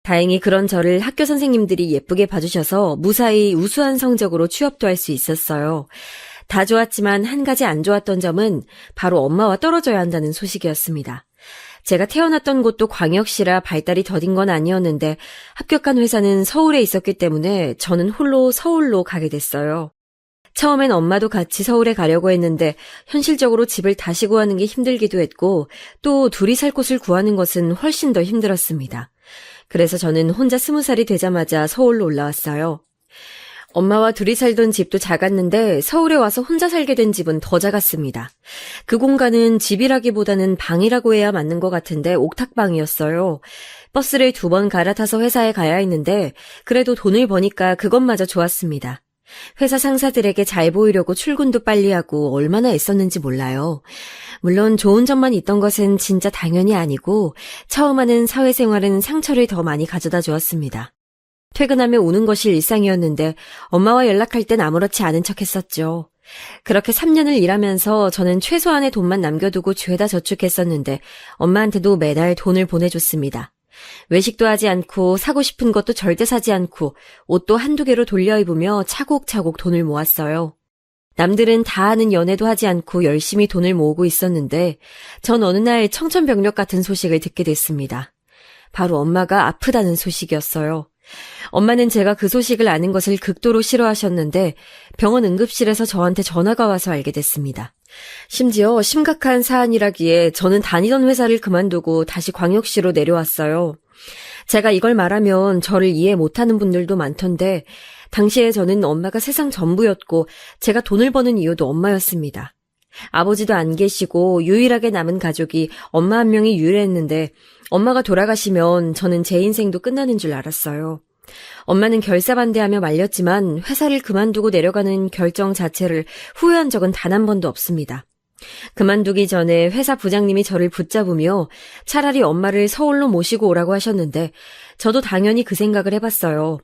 다행히 그런 저를 학교 선생님들이 예쁘게 봐주셔서 무사히 우수한 성적으로 취업도 할 수 있었어요. 다 좋았지만 한 가지 안 좋았던 점은 바로 엄마와 떨어져야 한다는 소식이었습니다. 제가 태어났던 곳도 광역시라 발달이 더딘 건 아니었는데 합격한 회사는 서울에 있었기 때문에 저는 홀로 서울로 가게 됐어요. 처음엔 엄마도 같이 서울에 가려고 했는데 현실적으로 집을 다시 구하는 게 힘들기도 했고 또 둘이 살 곳을 구하는 것은 훨씬 더 힘들었습니다. 그래서 저는 혼자 20살이 되자마자 서울로 올라왔어요. 엄마와 둘이 살던 집도 작았는데 서울에 와서 혼자 살게 된 집은 더 작았습니다. 그 공간은 집이라기보다는 방이라고 해야 맞는 것 같은데 옥탑방이었어요. 버스를 2번 갈아타서 회사에 가야 했는데 그래도 돈을 버니까 그것마저 좋았습니다. 회사 상사들에게 잘 보이려고 출근도 빨리 하고 얼마나 애썼는지 몰라요. 물론 좋은 점만 있던 것은 진짜 당연히 아니고 처음 하는 사회생활은 상처를 더 많이 가져다 주었습니다. 퇴근하며 우는 것이 일상이었는데 엄마와 연락할 땐 아무렇지 않은 척 했었죠. 그렇게 3년을 일하면서 저는 최소한의 돈만 남겨두고 죄다 저축했었는데 엄마한테도 매달 돈을 보내줬습니다. 외식도 하지 않고 사고 싶은 것도 절대 사지 않고 옷도 한두 개로 돌려 입으며 차곡차곡 돈을 모았어요. 남들은 다 하는 연애도 하지 않고 열심히 돈을 모으고 있었는데 전 어느 날 청천벽력 같은 소식을 듣게 됐습니다. 바로 엄마가 아프다는 소식이었어요. 엄마는 제가 그 소식을 아는 것을 극도로 싫어하셨는데 병원 응급실에서 저한테 전화가 와서 알게 됐습니다. 심지어 심각한 사안이라기에 저는 다니던 회사를 그만두고 다시 광역시로 내려왔어요. 제가 이걸 말하면 저를 이해 못하는 분들도 많던데 당시에 저는 엄마가 세상 전부였고 제가 돈을 버는 이유도 엄마였습니다. 아버지도 안 계시고 유일하게 남은 가족이 엄마 한 명이 유일했는데 엄마가 돌아가시면 저는 제 인생도 끝나는 줄 알았어요. 엄마는 결사반대하며 말렸지만 회사를 그만두고 내려가는 결정 자체를 후회한 적은 단 한 번도 없습니다. 그만두기 전에 회사 부장님이 저를 붙잡으며 차라리 엄마를 서울로 모시고 오라고 하셨는데 저도 당연히 그 생각을 해봤어요.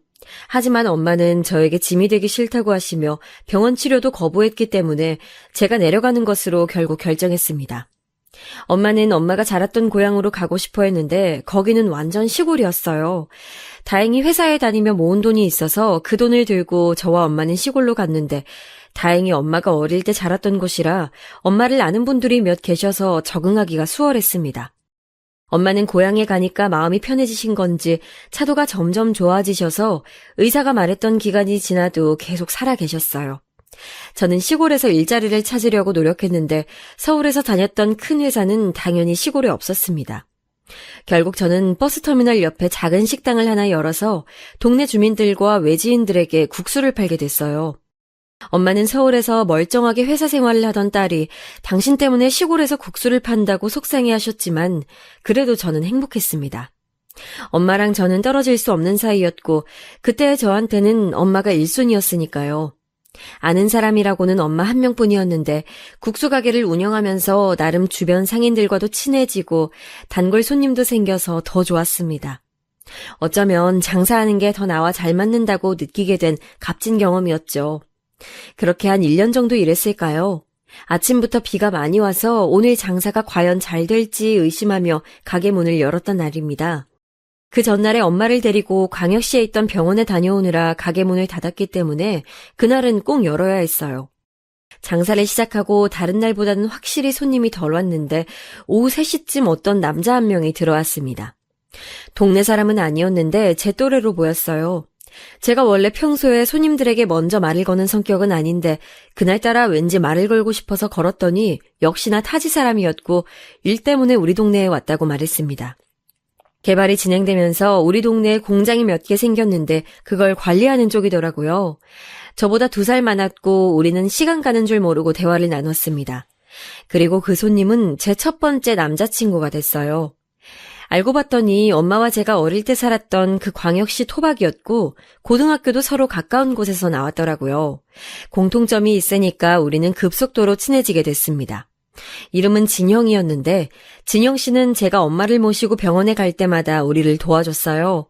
하지만 엄마는 저에게 짐이 되기 싫다고 하시며 병원 치료도 거부했기 때문에 제가 내려가는 것으로 결국 결정했습니다. 엄마는 엄마가 자랐던 고향으로 가고 싶어 했는데 거기는 완전 시골이었어요. 다행히 회사에 다니며 모은 돈이 있어서 그 돈을 들고 저와 엄마는 시골로 갔는데 다행히 엄마가 어릴 때 자랐던 곳이라 엄마를 아는 분들이 몇 계셔서 적응하기가 수월했습니다. 엄마는 고향에 가니까 마음이 편해지신 건지 차도가 점점 좋아지셔서 의사가 말했던 기간이 지나도 계속 살아 계셨어요. 저는 시골에서 일자리를 찾으려고 노력했는데 서울에서 다녔던 큰 회사는 당연히 시골에 없었습니다. 결국 저는 버스터미널 옆에 작은 식당을 하나 열어서 동네 주민들과 외지인들에게 국수를 팔게 됐어요. 엄마는 서울에서 멀쩡하게 회사 생활을 하던 딸이 당신 때문에 시골에서 국수를 판다고 속상해하셨지만 그래도 저는 행복했습니다. 엄마랑 저는 떨어질 수 없는 사이였고 그때 저한테는 엄마가 1순위였으니까요. 아는 사람이라고는 엄마 한 명뿐이었는데 국수 가게를 운영하면서 나름 주변 상인들과도 친해지고 단골 손님도 생겨서 더 좋았습니다. 어쩌면 장사하는 게 더 나와 잘 맞는다고 느끼게 된 값진 경험이었죠. 그렇게 한 1년 정도 일했을까요? 아침부터 비가 많이 와서 오늘 장사가 과연 잘 될지 의심하며 가게 문을 열었던 날입니다. 그 전날에 엄마를 데리고 광역시에 있던 병원에 다녀오느라 가게 문을 닫았기 때문에 그날은 꼭 열어야 했어요. 장사를 시작하고 다른 날보다는 확실히 손님이 덜 왔는데 오후 3시쯤 어떤 남자 한 명이 들어왔습니다. 동네 사람은 아니었는데 제 또래로 보였어요. 제가 원래 평소에 손님들에게 먼저 말을 거는 성격은 아닌데 그날따라 왠지 말을 걸고 싶어서 걸었더니 역시나 타지 사람이었고 일 때문에 우리 동네에 왔다고 말했습니다. 개발이 진행되면서 우리 동네에 공장이 몇 개 생겼는데 그걸 관리하는 쪽이더라고요. 저보다 2살 많았고 우리는 시간 가는 줄 모르고 대화를 나눴습니다. 그리고 그 손님은 제 첫 번째 남자친구가 됐어요. 알고 봤더니 엄마와 제가 어릴 때 살았던 그 광역시 토박이었고 고등학교도 서로 가까운 곳에서 나왔더라고요. 공통점이 있으니까 우리는 급속도로 친해지게 됐습니다. 이름은 진영이었는데 진영 씨는 제가 엄마를 모시고 병원에 갈 때마다 우리를 도와줬어요.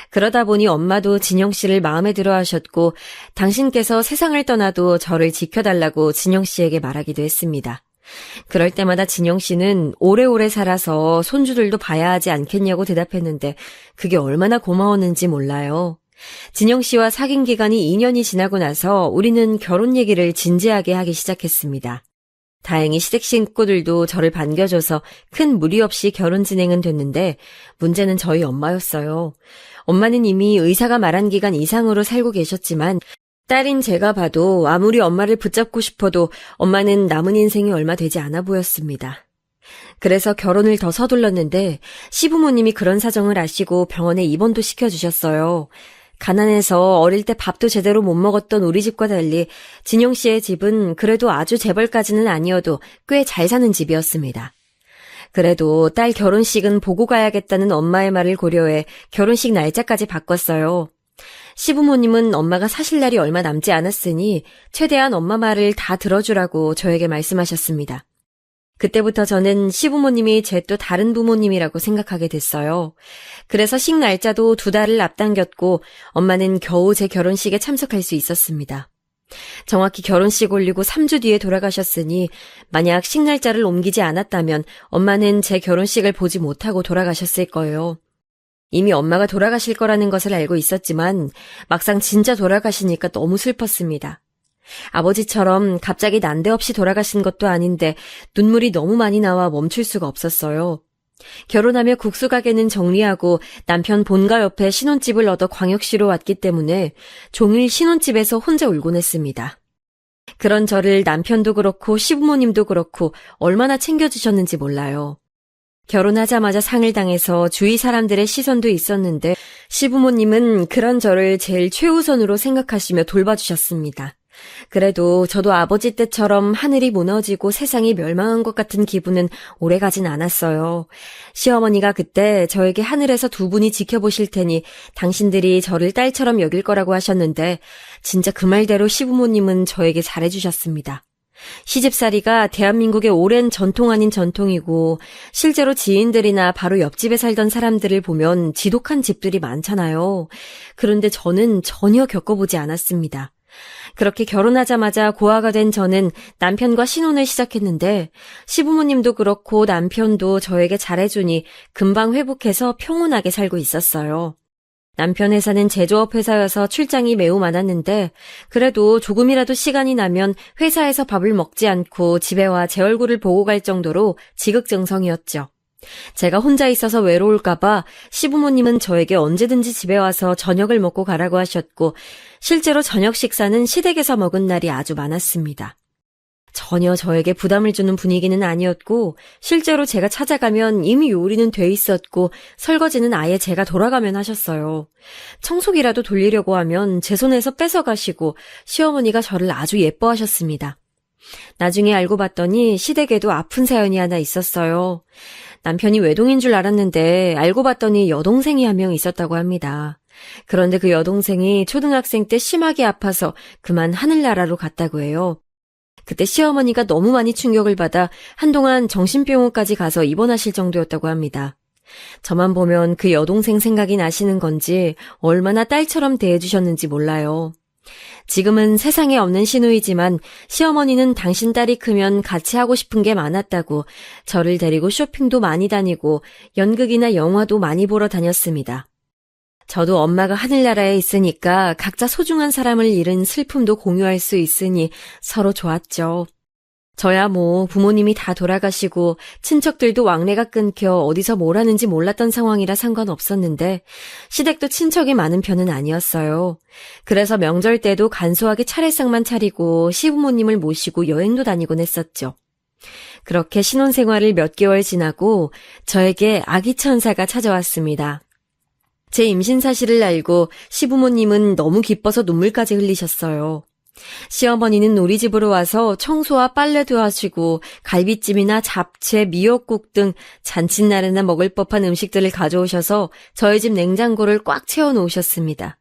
그러다 보니 엄마도 진영 씨를 마음에 들어 하셨고 당신께서 세상을 떠나도 저를 지켜달라고 진영 씨에게 말하기도 했습니다. 그럴 때마다 진영 씨는 오래오래 살아서 손주들도 봐야 하지 않겠냐고 대답했는데 그게 얼마나 고마웠는지 몰라요. 진영 씨와 사귄 기간이 2년이 지나고 나서 우리는 결혼 얘기를 진지하게 하기 시작했습니다. 다행히 시댁 식구들도 저를 반겨줘서 큰 무리 없이 결혼 진행은 됐는데 문제는 저희 엄마였어요. 엄마는 이미 의사가 말한 기간 이상으로 살고 계셨지만 딸인 제가 봐도 아무리 엄마를 붙잡고 싶어도 엄마는 남은 인생이 얼마 되지 않아 보였습니다. 그래서 결혼을 더 서둘렀는데 시부모님이 그런 사정을 아시고 병원에 입원도 시켜주셨어요. 가난해서 어릴 때 밥도 제대로 못 먹었던 우리 집과 달리 진용 씨의 집은 그래도 아주 재벌까지는 아니어도 꽤 잘 사는 집이었습니다. 그래도 딸 결혼식은 보고 가야겠다는 엄마의 말을 고려해 결혼식 날짜까지 바꿨어요. 시부모님은 엄마가 사실 날이 얼마 남지 않았으니 최대한 엄마 말을 다 들어주라고 저에게 말씀하셨습니다. 그때부터 저는 시부모님이 제 또 다른 부모님이라고 생각하게 됐어요. 그래서 식 날짜도 2달을 앞당겼고 엄마는 겨우 제 결혼식에 참석할 수 있었습니다. 정확히 결혼식 올리고 3주 뒤에 돌아가셨으니 만약 식 날짜를 옮기지 않았다면 엄마는 제 결혼식을 보지 못하고 돌아가셨을 거예요. 이미 엄마가 돌아가실 거라는 것을 알고 있었지만 막상 진짜 돌아가시니까 너무 슬펐습니다. 아버지처럼 갑자기 난데없이 돌아가신 것도 아닌데 눈물이 너무 많이 나와 멈출 수가 없었어요. 결혼하며 국수 가게는 정리하고 남편 본가 옆에 신혼집을 얻어 광역시로 왔기 때문에 종일 신혼집에서 혼자 울곤 했습니다. 그런 저를 남편도 그렇고 시부모님도 그렇고 얼마나 챙겨주셨는지 몰라요. 결혼하자마자 상을 당해서 주위 사람들의 시선도 있었는데 시부모님은 그런 저를 제일 최우선으로 생각하시며 돌봐주셨습니다. 그래도 저도 아버지 때처럼 하늘이 무너지고 세상이 멸망한 것 같은 기분은 오래가진 않았어요. 시어머니가 그때 저에게 하늘에서 2분이 지켜보실 테니 당신들이 저를 딸처럼 여길 거라고 하셨는데 진짜 그 말대로 시부모님은 저에게 잘해주셨습니다. 시집살이가 대한민국의 오랜 전통 아닌 전통이고 실제로 지인들이나 바로 옆집에 살던 사람들을 보면 지독한 집들이 많잖아요. 그런데 저는 전혀 겪어보지 않았습니다. 그렇게 결혼하자마자 고아가 된 저는 남편과 신혼을 시작했는데 시부모님도 그렇고 남편도 저에게 잘해주니 금방 회복해서 평온하게 살고 있었어요. 남편 회사는 제조업 회사여서 출장이 매우 많았는데 그래도 조금이라도 시간이 나면 회사에서 밥을 먹지 않고 집에 와 제 얼굴을 보고 갈 정도로 지극정성이었죠. 제가 혼자 있어서 외로울까봐 시부모님은 저에게 언제든지 집에 와서 저녁을 먹고 가라고 하셨고 실제로 저녁 식사는 시댁에서 먹은 날이 아주 많았습니다. 전혀 저에게 부담을 주는 분위기는 아니었고 실제로 제가 찾아가면 이미 요리는 돼 있었고 설거지는 아예 제가 돌아가면 하셨어요. 청소기라도 돌리려고 하면 제 손에서 뺏어가시고 시어머니가 저를 아주 예뻐하셨습니다. 나중에 알고 봤더니 시댁에도 아픈 사연이 하나 있었어요. 남편이 외동인 줄 알았는데 알고 봤더니 여동생이 한 명 있었다고 합니다. 그런데 그 여동생이 초등학생 때 심하게 아파서 그만 하늘나라로 갔다고 해요. 그때 시어머니가 너무 많이 충격을 받아 한동안 정신병원까지 가서 입원하실 정도였다고 합니다. 저만 보면 그 여동생 생각이 나시는 건지 얼마나 딸처럼 대해주셨는지 몰라요. 지금은 세상에 없는 시누이지만 시어머니는 당신 딸이 크면 같이 하고 싶은 게 많았다고 저를 데리고 쇼핑도 많이 다니고 연극이나 영화도 많이 보러 다녔습니다. 저도 엄마가 하늘나라에 있으니까 각자 소중한 사람을 잃은 슬픔도 공유할 수 있으니 서로 좋았죠. 저야 뭐 부모님이 다 돌아가시고 친척들도 왕래가 끊겨 어디서 뭘 하는지 몰랐던 상황이라 상관없었는데 시댁도 친척이 많은 편은 아니었어요. 그래서 명절 때도 간소하게 차례상만 차리고 시부모님을 모시고 여행도 다니곤 했었죠. 그렇게 신혼생활을 몇 개월 지나고 저에게 아기 천사가 찾아왔습니다. 제 임신 사실을 알고 시부모님은 너무 기뻐서 눈물까지 흘리셨어요. 시어머니는 우리 집으로 와서 청소와 빨래도 하시고 갈비찜이나 잡채, 미역국 등 잔칫날에나 먹을 법한 음식들을 가져오셔서 저희 집 냉장고를 꽉 채워놓으셨습니다.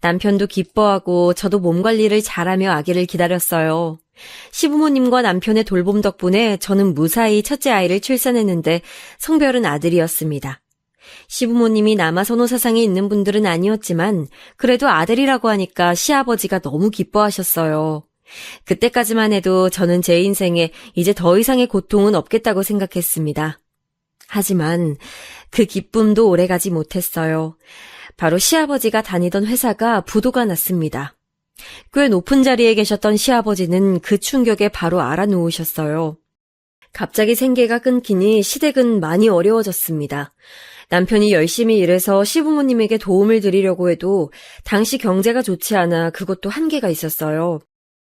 남편도 기뻐하고 저도 몸 관리를 잘하며 아기를 기다렸어요. 시부모님과 남편의 돌봄 덕분에 저는 무사히 첫째 아이를 출산했는데 성별은 아들이었습니다. 시부모님이 남아선호 사상이 있는 분들은 아니었지만 그래도 아들이라고 하니까 시아버지가 너무 기뻐하셨어요. 그때까지만 해도 저는 제 인생에 이제 더 이상의 고통은 없겠다고 생각했습니다. 하지만 그 기쁨도 오래가지 못했어요. 바로 시아버지가 다니던 회사가 부도가 났습니다. 꽤 높은 자리에 계셨던 시아버지는 그 충격에 바로 알아누우셨어요. 갑자기 생계가 끊기니 시댁은 많이 어려워졌습니다. 남편이 열심히 일해서 시부모님에게 도움을 드리려고 해도 당시 경제가 좋지 않아 그것도 한계가 있었어요.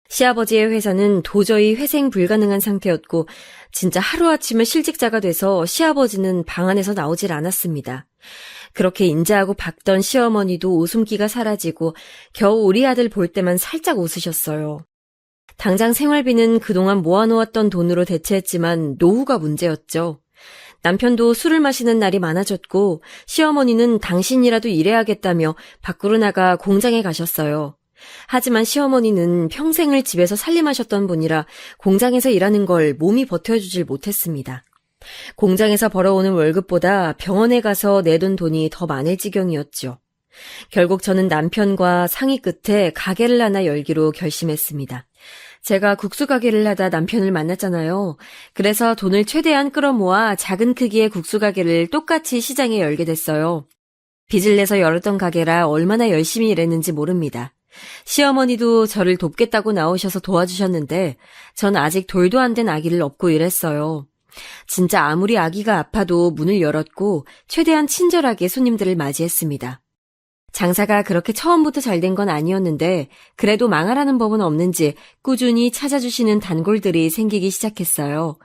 시아버지의 회사는 도저히 회생 불가능한 상태였고 진짜 하루아침에 실직자가 돼서 시아버지는 방 안에서 나오질 않았습니다. 그렇게 인자하고 박던 시어머니도 웃음기가 사라지고 겨우 우리 아들 볼 때만 살짝 웃으셨어요. 당장 생활비는 그동안 모아놓았던 돈으로 대체했지만 노후가 문제였죠. 남편도 술을 마시는 날이 많아졌고 시어머니는 당신이라도 일해야겠다며 밖으로 나가 공장에 가셨어요. 하지만 시어머니는 평생을 집에서 살림하셨던 분이라 공장에서 일하는 걸 몸이 버텨주질 못했습니다. 공장에서 벌어오는 월급보다 병원에 가서 내둔 돈이 더 많을 지경이었죠. 결국 저는 남편과 상의 끝에 가게를 하나 열기로 결심했습니다. 제가 국수 가게를 하다 남편을 만났잖아요. 그래서 돈을 최대한 끌어모아 작은 크기의 국수 가게를 똑같이 시장에 열게 됐어요. 빚을 내서 열었던 가게라 얼마나 열심히 일했는지 모릅니다. 시어머니도 저를 돕겠다고 나오셔서 도와주셨는데 전 아직 돌도 안 된 아기를 업고 일했어요. 진짜 아무리 아기가 아파도 문을 열었고 최대한 친절하게 손님들을 맞이했습니다. 장사가 그렇게 처음부터 잘 된 건 아니었는데 그래도 망하라는 법은 없는지 꾸준히 찾아주시는 단골들이 생기기 시작했어요.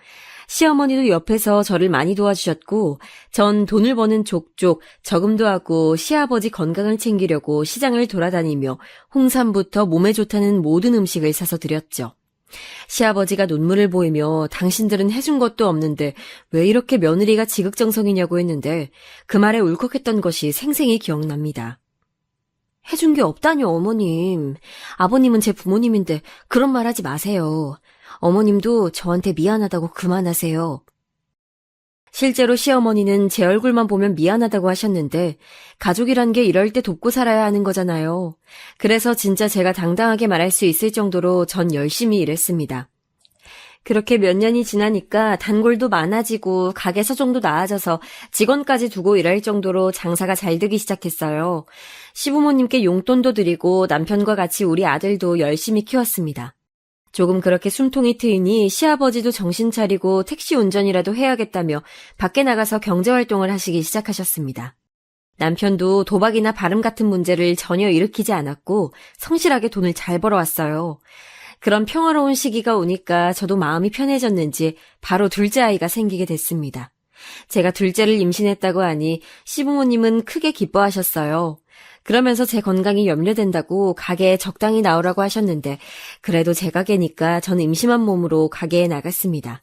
시어머니도 옆에서 저를 많이 도와주셨고 전 돈을 버는 족족 저금도 하고 시아버지 건강을 챙기려고 시장을 돌아다니며 홍삼부터 몸에 좋다는 모든 음식을 사서 드렸죠. 시아버지가 눈물을 보이며 당신들은 해준 것도 없는데 왜 이렇게 며느리가 지극정성이냐고 했는데 그 말에 울컥했던 것이 생생히 기억납니다. 해준 게 없다뇨, 어머님. 아버님은 제 부모님인데 그런 말 하지 마세요. 어머님도 저한테 미안하다고 그만하세요. 실제로 시어머니는 제 얼굴만 보면 미안하다고 하셨는데 가족이란 게 이럴 때 돕고 살아야 하는 거잖아요. 그래서 진짜 제가 당당하게 말할 수 있을 정도로 전 열심히 일했습니다. 그렇게 몇 년이 지나니까 단골도 많아지고 가게 서정도 나아져서 직원까지 두고 일할 정도로 장사가 잘 되기 시작했어요. 시부모님께 용돈도 드리고 남편과 같이 우리 아들도 열심히 키웠습니다. 조금 그렇게 숨통이 트이니 시아버지도 정신 차리고 택시 운전이라도 해야겠다며 밖에 나가서 경제활동을 하시기 시작하셨습니다. 남편도 도박이나 발음 같은 문제를 전혀 일으키지 않았고 성실하게 돈을 잘 벌어왔어요. 그런 평화로운 시기가 오니까 저도 마음이 편해졌는지 바로 둘째 아이가 생기게 됐습니다. 제가 둘째를 임신했다고 하니 시부모님은 크게 기뻐하셨어요. 그러면서 제 건강이 염려된다고 가게에 적당히 나오라고 하셨는데 그래도 제 가게니까 전 임신한 몸으로 가게에 나갔습니다.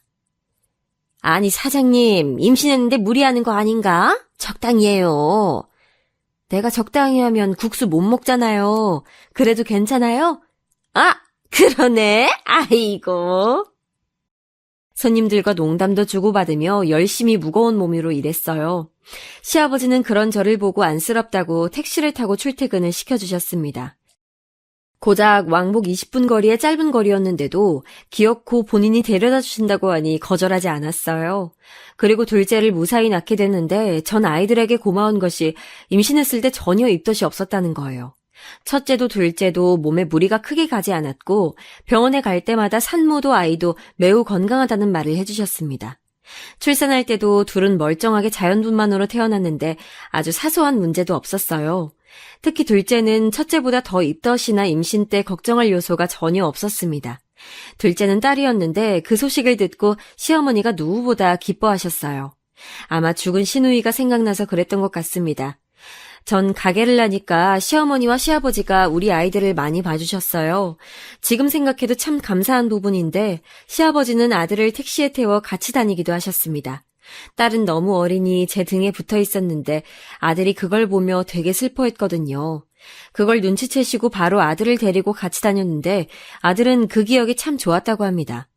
아니 사장님, 임신했는데 무리하는 거 아닌가? 적당히 해요. 내가 적당히 하면 국수 못 먹잖아요. 그래도 괜찮아요? 아! 그러네. 아이고. 손님들과 농담도 주고받으며 열심히 무거운 몸으로 일했어요. 시아버지는 그런 저를 보고 안쓰럽다고 택시를 타고 출퇴근을 시켜주셨습니다. 고작 왕복 20분 거리의 짧은 거리였는데도 기어코 본인이 데려다 주신다고 하니 거절하지 않았어요. 그리고 둘째를 무사히 낳게 됐는데 전 아이들에게 고마운 것이 임신했을 때 전혀 입덧이 없었다는 거예요. 첫째도 둘째도 몸에 무리가 크게 가지 않았고 병원에 갈 때마다 산모도 아이도 매우 건강하다는 말을 해주셨습니다. 출산할 때도 둘은 멀쩡하게 자연분만으로 태어났는데 아주 사소한 문제도 없었어요. 특히 둘째는 첫째보다 더 입덧이나 임신 때 걱정할 요소가 전혀 없었습니다. 둘째는 딸이었는데 그 소식을 듣고 시어머니가 누구보다 기뻐하셨어요. 아마 죽은 시누이가 생각나서 그랬던 것 같습니다. 전 가게를 하니까 시어머니와 시아버지가 우리 아이들을 많이 봐주셨어요. 지금 생각해도 참 감사한 부분인데 시아버지는 아들을 택시에 태워 같이 다니기도 하셨습니다. 딸은 너무 어리니 제 등에 붙어 있었는데 아들이 그걸 보며 되게 슬퍼했거든요. 그걸 눈치채시고 바로 아들을 데리고 같이 다녔는데 아들은 그 기억이 참 좋았다고 합니다.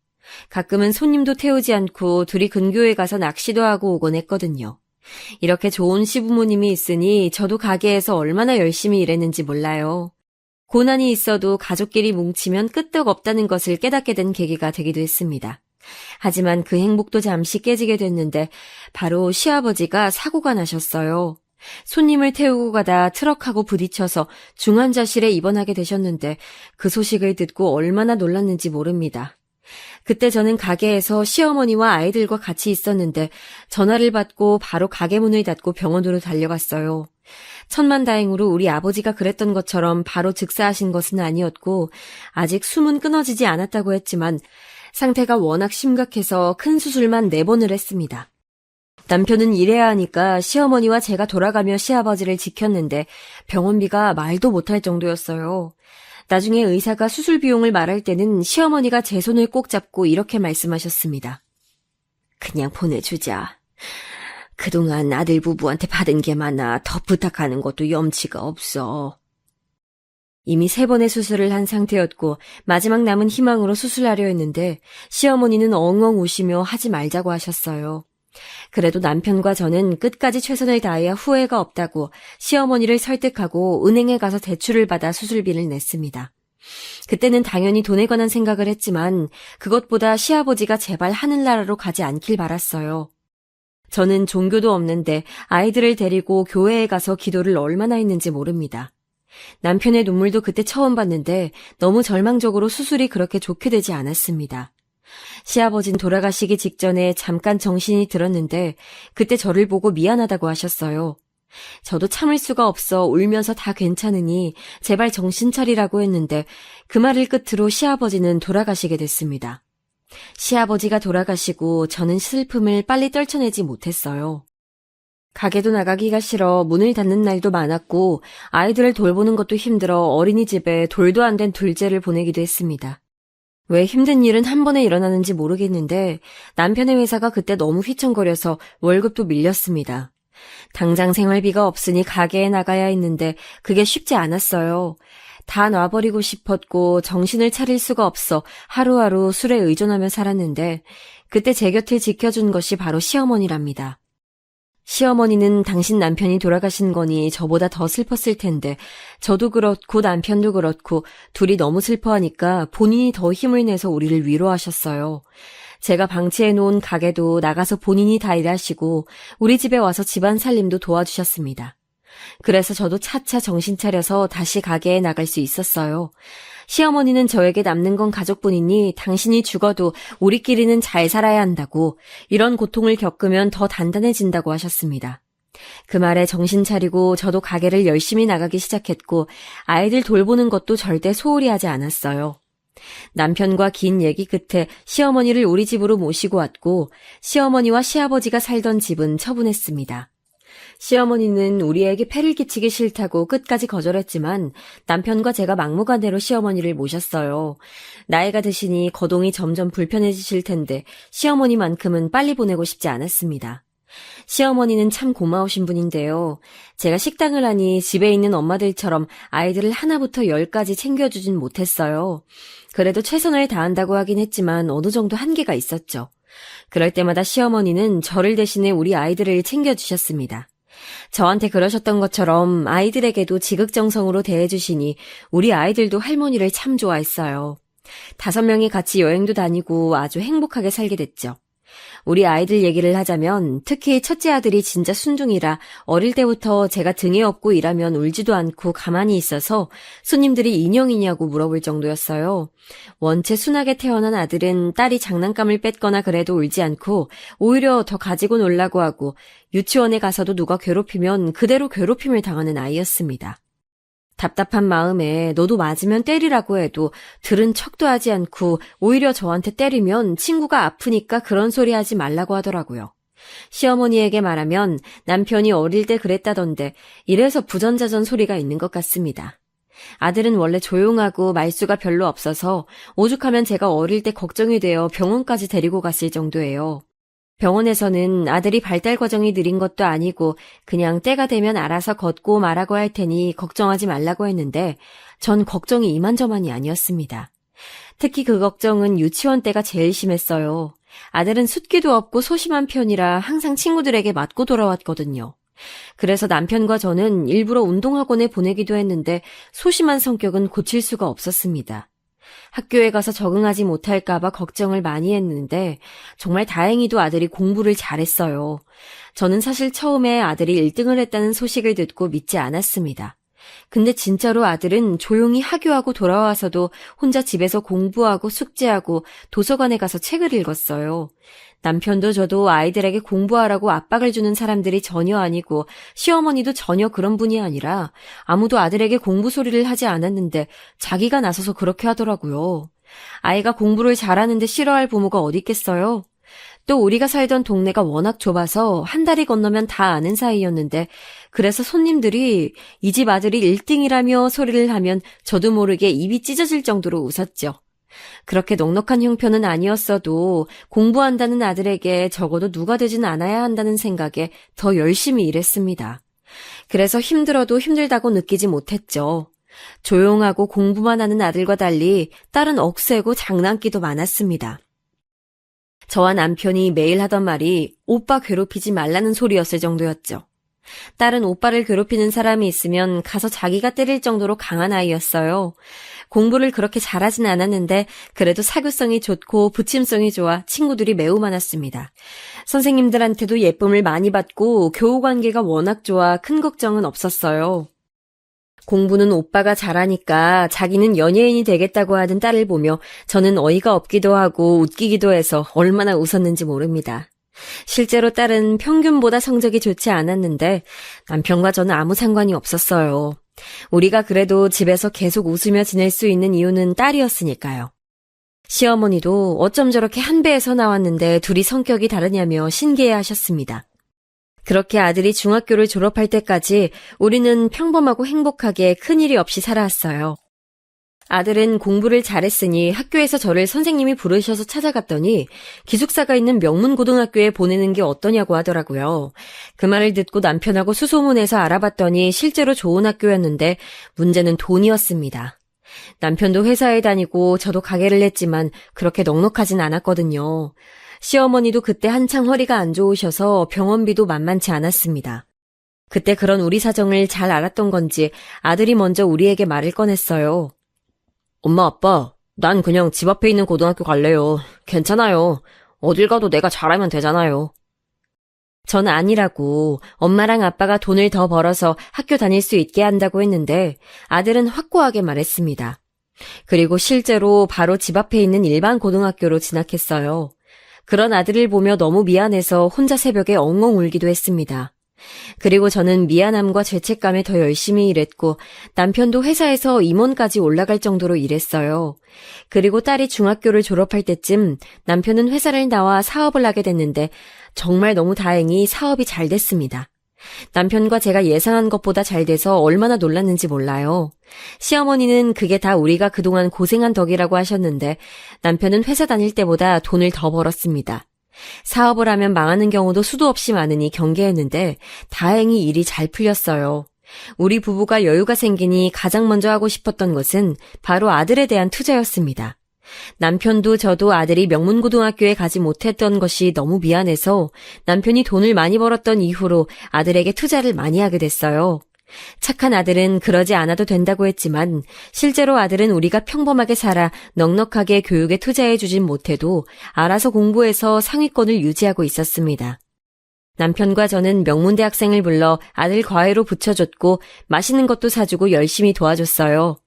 가끔은 손님도 태우지 않고 둘이 근교에 가서 낚시도 하고 오곤 했거든요. 이렇게 좋은 시부모님이 있으니 저도 가게에서 얼마나 열심히 일했는지 몰라요. 고난이 있어도 가족끼리 뭉치면 끄떡 없다는 것을 깨닫게 된 계기가 되기도 했습니다. 하지만 그 행복도 잠시 깨지게 됐는데 바로 시아버지가 사고가 나셨어요. 손님을 태우고 가다 트럭하고 부딪혀서 중환자실에 입원하게 되셨는데 그 소식을 듣고 얼마나 놀랐는지 모릅니다. 그때 저는 가게에서 시어머니와 아이들과 같이 있었는데 전화를 받고 바로 가게 문을 닫고 병원으로 달려갔어요. 천만다행으로 우리 아버지가 그랬던 것처럼 바로 즉사하신 것은 아니었고 아직 숨은 끊어지지 않았다고 했지만 상태가 워낙 심각해서 큰 수술만 4번을 했습니다. 남편은 일해야 하니까 시어머니와 제가 돌아가며 시아버지를 지켰는데 병원비가 말도 못할 정도였어요. 나중에 의사가 수술 비용을 말할 때는 시어머니가 제 손을 꼭 잡고 이렇게 말씀하셨습니다. 그냥 보내주자. 그동안 아들 부부한테 받은 게 많아 더 부탁하는 것도 염치가 없어. 이미 3번의 수술을 한 상태였고 마지막 남은 희망으로 수술하려 했는데 시어머니는 엉엉 우시며 하지 말자고 하셨어요. 그래도 남편과 저는 끝까지 최선을 다해야 후회가 없다고 시어머니를 설득하고 은행에 가서 대출을 받아 수술비를 냈습니다. 그때는 당연히 돈에 관한 생각을 했지만 그것보다 시아버지가 제발 하늘나라로 가지 않길 바랐어요. 저는 종교도 없는데 아이들을 데리고 교회에 가서 기도를 얼마나 했는지 모릅니다. 남편의 눈물도 그때 처음 봤는데 너무 절망적으로 수술이 그렇게 좋게 되지 않았습니다. 시아버진 돌아가시기 직전에 잠깐 정신이 들었는데 그때 저를 보고 미안하다고 하셨어요. 저도 참을 수가 없어 울면서 다 괜찮으니 제발 정신 차리라고 했는데 그 말을 끝으로 시아버지는 돌아가시게 됐습니다. 시아버지가 돌아가시고 저는 슬픔을 빨리 떨쳐내지 못했어요. 가게도 나가기가 싫어 문을 닫는 날도 많았고 아이들을 돌보는 것도 힘들어 어린이집에 돌도 안 된 둘째를 보내기도 했습니다. 왜 힘든 일은 한 번에 일어나는지 모르겠는데 남편의 회사가 그때 너무 휘청거려서 월급도 밀렸습니다. 당장 생활비가 없으니 가게에 나가야 했는데 그게 쉽지 않았어요. 다 놔버리고 싶었고 정신을 차릴 수가 없어 하루하루 술에 의존하며 살았는데 그때 제 곁을 지켜준 것이 바로 시어머니랍니다. 시어머니는 당신 남편이 돌아가신 거니 저보다 더 슬펐을 텐데 저도 그렇고 남편도 그렇고 둘이 너무 슬퍼하니까 본인이 더 힘을 내서 우리를 위로하셨어요. 제가 방치해 놓은 가게도 나가서 본인이 다 일하시고 우리 집에 와서 집안 살림도 도와주셨습니다. 그래서 저도 차차 정신 차려서 다시 가게에 나갈 수 있었어요. 시어머니는 저에게 남는 건 가족뿐이니 당신이 죽어도 우리끼리는 잘 살아야 한다고 이런 고통을 겪으면 더 단단해진다고 하셨습니다. 그 말에 정신 차리고 저도 가게를 열심히 나가기 시작했고 아이들 돌보는 것도 절대 소홀히 하지 않았어요. 남편과 긴 얘기 끝에 시어머니를 우리 집으로 모시고 왔고 시어머니와 시아버지가 살던 집은 처분했습니다. 시어머니는 우리에게 폐를 끼치기 싫다고 끝까지 거절했지만 남편과 제가 막무가내로 시어머니를 모셨어요. 나이가 드시니 거동이 점점 불편해지실 텐데 시어머니만큼은 빨리 보내고 싶지 않았습니다. 시어머니는 참 고마우신 분인데요. 제가 식당을 하니 집에 있는 엄마들처럼 아이들을 하나부터 10까지 챙겨주진 못했어요. 그래도 최선을 다한다고 하긴 했지만 어느 정도 한계가 있었죠. 그럴 때마다 시어머니는 저를 대신해 우리 아이들을 챙겨주셨습니다. 저한테 그러셨던 것처럼 아이들에게도 지극정성으로 대해주시니 우리 아이들도 할머니를 참 좋아했어요. 5명이 같이 여행도 다니고 아주 행복하게 살게 됐죠. 우리 아이들 얘기를 하자면 특히 첫째 아들이 진짜 순둥이라 어릴 때부터 제가 등에 업고 일하면 울지도 않고 가만히 있어서 손님들이 인형이냐고 물어볼 정도였어요. 원체 순하게 태어난 아들은 딸이 장난감을 뺐거나 그래도 울지 않고 오히려 더 가지고 놀라고 하고 유치원에 가서도 누가 괴롭히면 그대로 괴롭힘을 당하는 아이였습니다. 답답한 마음에 너도 맞으면 때리라고 해도 들은 척도 하지 않고 오히려 저한테 때리면 친구가 아프니까 그런 소리 하지 말라고 하더라고요. 시어머니에게 말하면 남편이 어릴 때 그랬다던데 이래서 부전자전 소리가 있는 것 같습니다. 아들은 원래 조용하고 말수가 별로 없어서 오죽하면 제가 어릴 때 걱정이 되어 병원까지 데리고 갔을 정도예요. 병원에서는 아들이 발달 과정이 느린 것도 아니고 그냥 때가 되면 알아서 걷고 말하고 할 테니 걱정하지 말라고 했는데 전 걱정이 이만저만이 아니었습니다. 특히 그 걱정은 유치원 때가 제일 심했어요. 아들은 숫기도 없고 소심한 편이라 항상 친구들에게 맞고 돌아왔거든요. 그래서 남편과 저는 일부러 운동학원에 보내기도 했는데 소심한 성격은 고칠 수가 없었습니다. 학교에 가서 적응하지 못할까봐 걱정을 많이 했는데 정말 다행히도 아들이 공부를 잘했어요. 저는 사실 처음에 아들이 1등을 했다는 소식을 듣고 믿지 않았습니다. 근데 진짜로 아들은 조용히 하교하고 돌아와서도 혼자 집에서 공부하고 숙제하고 도서관에 가서 책을 읽었어요. 남편도 저도 아이들에게 공부하라고 압박을 주는 사람들이 전혀 아니고 시어머니도 전혀 그런 분이 아니라 아무도 아들에게 공부 소리를 하지 않았는데 자기가 나서서 그렇게 하더라고요. 아이가 공부를 잘하는데 싫어할 부모가 어디 있겠어요? 또 우리가 살던 동네가 워낙 좁아서 한 다리 건너면 다 아는 사이였는데 그래서 손님들이 이 집 아들이 1등이라며 소리를 하면 저도 모르게 입이 찢어질 정도로 웃었죠. 그렇게 넉넉한 형편은 아니었어도 공부한다는 아들에게 적어도 누가 되진 않아야 한다는 생각에 더 열심히 일했습니다. 그래서 힘들어도 힘들다고 느끼지 못했죠. 조용하고 공부만 하는 아들과 달리 딸은 억세고 장난기도 많았습니다. 저와 남편이 매일 하던 말이 오빠 괴롭히지 말라는 소리였을 정도였죠. 딸은 오빠를 괴롭히는 사람이 있으면 가서 자기가 때릴 정도로 강한 아이였어요. 공부를 그렇게 잘하진 않았는데 그래도 사교성이 좋고 부침성이 좋아 친구들이 매우 많았습니다. 선생님들한테도 예쁨을 많이 받고 교우 관계가 워낙 좋아 큰 걱정은 없었어요. 공부는 오빠가 잘하니까 자기는 연예인이 되겠다고 하던 딸을 보며 저는 어이가 없기도 하고 웃기기도 해서 얼마나 웃었는지 모릅니다. 실제로 딸은 평균보다 성적이 좋지 않았는데 남편과 저는 아무 상관이 없었어요. 우리가 그래도 집에서 계속 웃으며 지낼 수 있는 이유는 딸이었으니까요. 시어머니도 어쩜 저렇게 한 배에서 나왔는데 둘이 성격이 다르냐며 신기해하셨습니다. 그렇게 아들이 중학교를 졸업할 때까지 우리는 평범하고 행복하게 큰일이 없이 살아왔어요. 아들은 공부를 잘했으니 학교에서 저를 선생님이 부르셔서 찾아갔더니 기숙사가 있는 명문고등학교에 보내는 게 어떠냐고 하더라고요. 그 말을 듣고 남편하고 수소문해서 알아봤더니 실제로 좋은 학교였는데 문제는 돈이었습니다. 남편도 회사에 다니고 저도 가게를 했지만 그렇게 넉넉하진 않았거든요. 시어머니도 그때 한창 허리가 안 좋으셔서 병원비도 만만치 않았습니다. 그때 그런 우리 사정을 잘 알았던 건지 아들이 먼저 우리에게 말을 꺼냈어요. 엄마, 아빠, 난 그냥 집 앞에 있는 고등학교 갈래요. 괜찮아요. 어딜 가도 내가 잘하면 되잖아요. 전 아니라고 엄마랑 아빠가 돈을 더 벌어서 학교 다닐 수 있게 한다고 했는데 아들은 확고하게 말했습니다. 그리고 실제로 바로 집 앞에 있는 일반 고등학교로 진학했어요. 그런 아들을 보며 너무 미안해서 혼자 새벽에 엉엉 울기도 했습니다. 그리고 저는 미안함과 죄책감에 더 열심히 일했고 남편도 회사에서 임원까지 올라갈 정도로 일했어요. 그리고 딸이 중학교를 졸업할 때쯤 남편은 회사를 나와 사업을 하게 됐는데 정말 너무 다행히 사업이 잘 됐습니다. 남편과 제가 예상한 것보다 잘 돼서 얼마나 놀랐는지 몰라요. 시어머니는 그게 다 우리가 그동안 고생한 덕이라고 하셨는데 남편은 회사 다닐 때보다 돈을 더 벌었습니다. 사업을 하면 망하는 경우도 수도 없이 많으니 경계했는데 다행히 일이 잘 풀렸어요. 우리 부부가 여유가 생기니 가장 먼저 하고 싶었던 것은 바로 아들에 대한 투자였습니다. 남편도 저도 아들이 명문고등학교에 가지 못했던 것이 너무 미안해서 남편이 돈을 많이 벌었던 이후로 아들에게 투자를 많이 하게 됐어요. 착한 아들은 그러지 않아도 된다고 했지만 실제로 아들은 우리가 평범하게 살아 넉넉하게 교육에 투자해주진 못해도 알아서 공부해서 상위권을 유지하고 있었습니다. 남편과 저는 명문대학생을 불러 아들 과외로 붙여줬고 맛있는 것도 사주고 열심히 도와줬어요.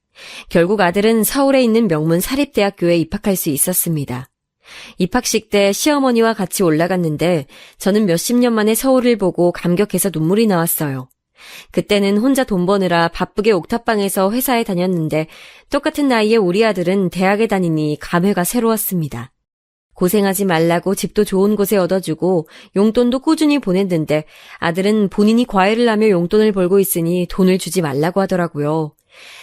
결국 아들은 서울에 있는 명문 사립대학교에 입학할 수 있었습니다. 입학식 때 시어머니와 같이 올라갔는데 저는 몇십 년 만에 서울을 보고 감격해서 눈물이 나왔어요. 그때는 혼자 돈 버느라 바쁘게 옥탑방에서 회사에 다녔는데 똑같은 나이에 우리 아들은 대학에 다니니 감회가 새로웠습니다. 고생하지 말라고 집도 좋은 곳에 얻어주고 용돈도 꾸준히 보냈는데 아들은 본인이 과외를 하며 용돈을 벌고 있으니 돈을 주지 말라고 하더라고요.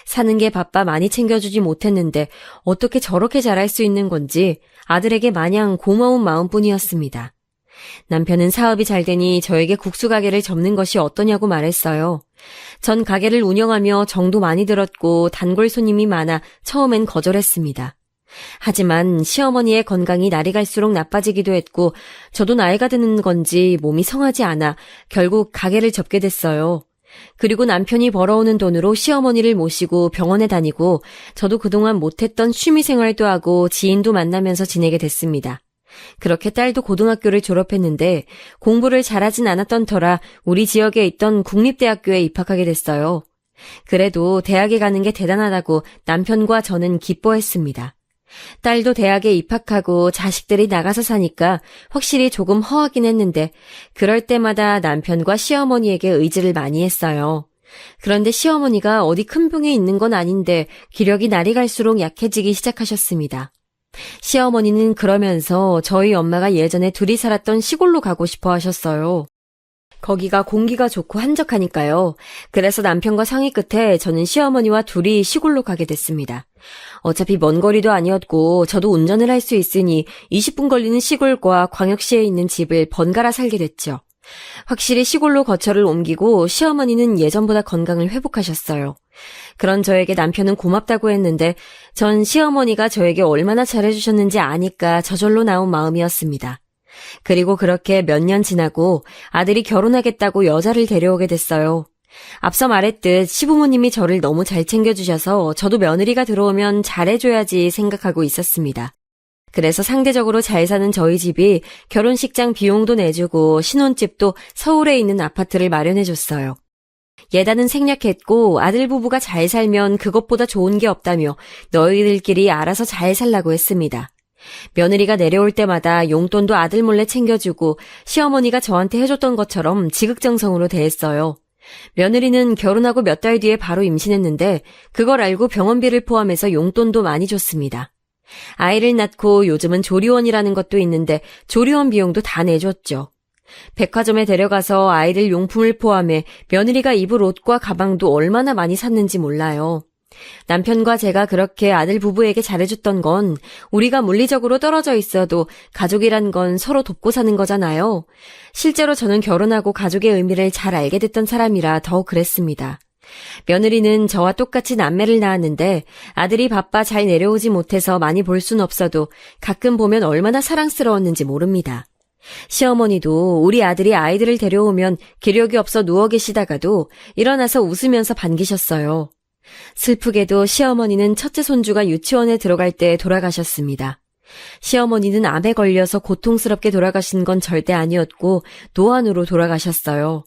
사는 게 바빠 많이 챙겨주지 못했는데 어떻게 저렇게 잘할 수 있는 건지 아들에게 마냥 고마운 마음뿐이었습니다. 남편은 사업이 잘 되니 저에게 국수 가게를 접는 것이 어떠냐고 말했어요. 전 가게를 운영하며 정도 많이 들었고 단골 손님이 많아 처음엔 거절했습니다. 하지만 시어머니의 건강이 날이 갈수록 나빠지기도 했고 저도 나이가 드는 건지 몸이 성하지 않아 결국 가게를 접게 됐어요. 그리고 남편이 벌어오는 돈으로 시어머니를 모시고 병원에 다니고 저도 그동안 못했던 취미생활도 하고 지인도 만나면서 지내게 됐습니다. 그렇게 딸도 고등학교를 졸업했는데 공부를 잘하진 않았던 터라 우리 지역에 있던 국립대학교에 입학하게 됐어요. 그래도 대학에 가는 게 대단하다고 남편과 저는 기뻐했습니다. 딸도 대학에 입학하고 자식들이 나가서 사니까 확실히 조금 허하긴 했는데 그럴 때마다 남편과 시어머니에게 의지를 많이 했어요. 그런데 시어머니가 어디 큰 병에 있는 건 아닌데 기력이 날이 갈수록 약해지기 시작하셨습니다. 시어머니는 그러면서 저희 엄마가 예전에 둘이 살았던 시골로 가고 싶어 하셨어요. 거기가 공기가 좋고 한적하니까요. 그래서 남편과 상의 끝에 저는 시어머니와 둘이 시골로 가게 됐습니다. 어차피 먼 거리도 아니었고 저도 운전을 할 수 있으니 20분 걸리는 시골과 광역시에 있는 집을 번갈아 살게 됐죠. 확실히 시골로 거처를 옮기고 시어머니는 예전보다 건강을 회복하셨어요. 그런 저에게 남편은 고맙다고 했는데 전 시어머니가 저에게 얼마나 잘해주셨는지 아니까 저절로 나온 마음이었습니다. 그리고 그렇게 몇 년 지나고 아들이 결혼하겠다고 여자를 데려오게 됐어요. 앞서 말했듯 시부모님이 저를 너무 잘 챙겨주셔서 저도 며느리가 들어오면 잘해줘야지 생각하고 있었습니다. 그래서 상대적으로 잘 사는 저희 집이 결혼식장 비용도 내주고 신혼집도 서울에 있는 아파트를 마련해줬어요. 예단은 생략했고 아들 부부가 잘 살면 그것보다 좋은 게 없다며 너희들끼리 알아서 잘 살라고 했습니다. 며느리가 내려올 때마다 용돈도 아들 몰래 챙겨주고 시어머니가 저한테 해줬던 것처럼 지극정성으로 대했어요. 며느리는 결혼하고 몇 달 뒤에 바로 임신했는데 그걸 알고 병원비를 포함해서 용돈도 많이 줬습니다. 아이를 낳고 요즘은 조리원이라는 것도 있는데 조리원 비용도 다 내줬죠. 백화점에 데려가서 아이들 용품을 포함해 며느리가 입을 옷과 가방도 얼마나 많이 샀는지 몰라요. 남편과 제가 그렇게 아들 부부에게 잘해줬던 건 우리가 물리적으로 떨어져 있어도 가족이란 건 서로 돕고 사는 거잖아요. 실제로 저는 결혼하고 가족의 의미를 잘 알게 됐던 사람이라 더 그랬습니다. 며느리는 저와 똑같이 남매를 낳았는데 아들이 바빠 잘 내려오지 못해서 많이 볼 순 없어도 가끔 보면 얼마나 사랑스러웠는지 모릅니다. 시어머니도 우리 아들이 아이들을 데려오면 기력이 없어 누워 계시다가도 일어나서 웃으면서 반기셨어요. 슬프게도 시어머니는 첫째 손주가 유치원에 들어갈 때 돌아가셨습니다. 시어머니는 암에 걸려서 고통스럽게 돌아가신 건 절대 아니었고 노안으로 돌아가셨어요.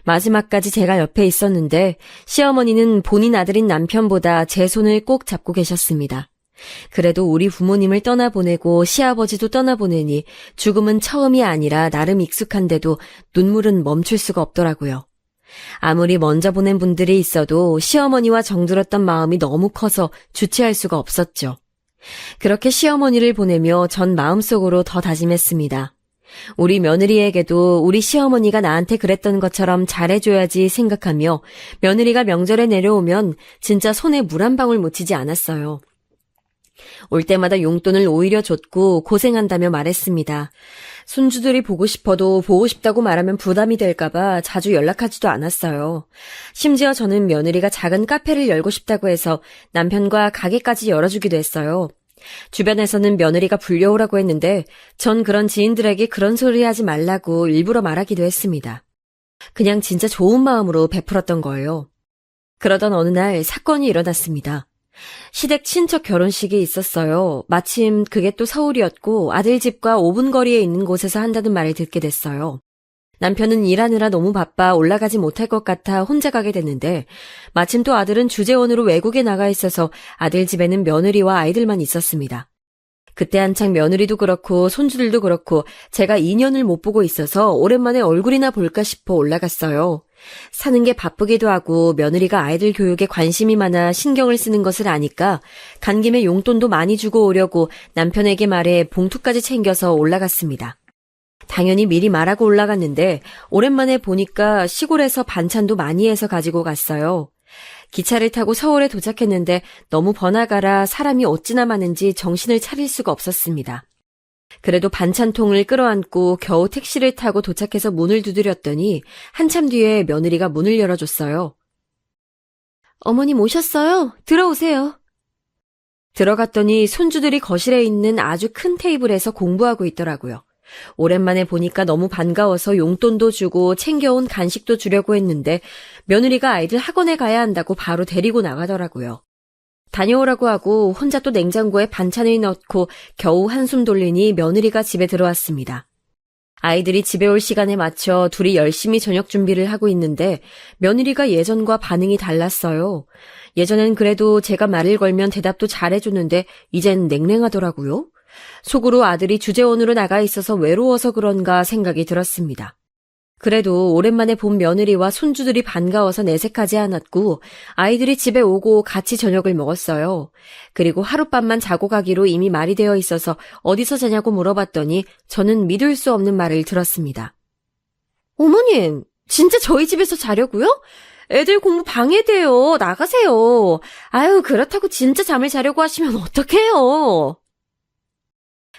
마지막까지 제가 옆에 있었는데 시어머니는 본인 아들인 남편보다 제 손을 꼭 잡고 계셨습니다. 그래도 우리 부모님을 떠나보내고 시아버지도 떠나보내니 죽음은 처음이 아니라 나름 익숙한데도 눈물은 멈출 수가 없더라고요. 아무리 먼저 보낸 분들이 있어도 시어머니와 정들었던 마음이 너무 커서 주체할 수가 없었죠. 그렇게 시어머니를 보내며 전 마음속으로 더 다짐했습니다. 우리 며느리에게도 우리 시어머니가 나한테 그랬던 것처럼 잘해줘야지 생각하며 며느리가 명절에 내려오면 진짜 손에 물 한 방울 묻히지 않았어요. 올 때마다 용돈을 오히려 줬고 고생한다며 말했습니다. 손주들이 보고 싶어도 보고 싶다고 말하면 부담이 될까봐 자주 연락하지도 않았어요. 심지어 저는 며느리가 작은 카페를 열고 싶다고 해서 남편과 가게까지 열어주기도 했어요. 주변에서는 며느리가 불려오라고 했는데 전 그런 지인들에게 그런 소리 하지 말라고 일부러 말하기도 했습니다. 그냥 진짜 좋은 마음으로 베풀었던 거예요. 그러던 어느 날 사건이 일어났습니다. 시댁 친척 결혼식이 있었어요. 마침 그게 또 서울이었고 아들 집과 5분 거리에 있는 곳에서 한다는 말을 듣게 됐어요. 남편은 일하느라 너무 바빠 올라가지 못할 것 같아 혼자 가게 됐는데 마침 또 아들은 주재원으로 외국에 나가 있어서 아들 집에는 며느리와 아이들만 있었습니다. 그때 한창 며느리도 그렇고 손주들도 그렇고 제가 2년을 못 보고 있어서 오랜만에 얼굴이나 볼까 싶어 올라갔어요. 사는 게 바쁘기도 하고 며느리가 아이들 교육에 관심이 많아 신경을 쓰는 것을 아니까 간 김에 용돈도 많이 주고 오려고 남편에게 말해 봉투까지 챙겨서 올라갔습니다. 당연히 미리 말하고 올라갔는데 오랜만에 보니까 시골에서 반찬도 많이 해서 가지고 갔어요. 기차를 타고 서울에 도착했는데 너무 번화가라 사람이 어찌나 많은지 정신을 차릴 수가 없었습니다. 그래도 반찬통을 끌어안고 겨우 택시를 타고 도착해서 문을 두드렸더니 한참 뒤에 며느리가 문을 열어줬어요. 어머님 오셨어요? 들어오세요. 들어갔더니 손주들이 거실에 있는 아주 큰 테이블에서 공부하고 있더라고요. 오랜만에 보니까 너무 반가워서 용돈도 주고 챙겨온 간식도 주려고 했는데 며느리가 아이들 학원에 가야 한다고 바로 데리고 나가더라고요. 다녀오라고 하고 혼자 또 냉장고에 반찬을 넣고 겨우 한숨 돌리니 며느리가 집에 들어왔습니다. 아이들이 집에 올 시간에 맞춰 둘이 열심히 저녁 준비를 하고 있는데 며느리가 예전과 반응이 달랐어요. 예전엔 그래도 제가 말을 걸면 대답도 잘해줬는데 이젠 냉랭하더라고요. 속으로 아들이 주재원으로 나가 있어서 외로워서 그런가 생각이 들었습니다. 그래도 오랜만에 본 며느리와 손주들이 반가워서 내색하지 않았고 아이들이 집에 오고 같이 저녁을 먹었어요. 그리고 하룻밤만 자고 가기로 이미 말이 되어 있어서 어디서 자냐고 물어봤더니 저는 믿을 수 없는 말을 들었습니다. 어머님, 진짜 저희 집에서 자려고요? 애들 공부 방해돼요. 나가세요. 아유, 그렇다고 진짜 잠을 자려고 하시면 어떡해요?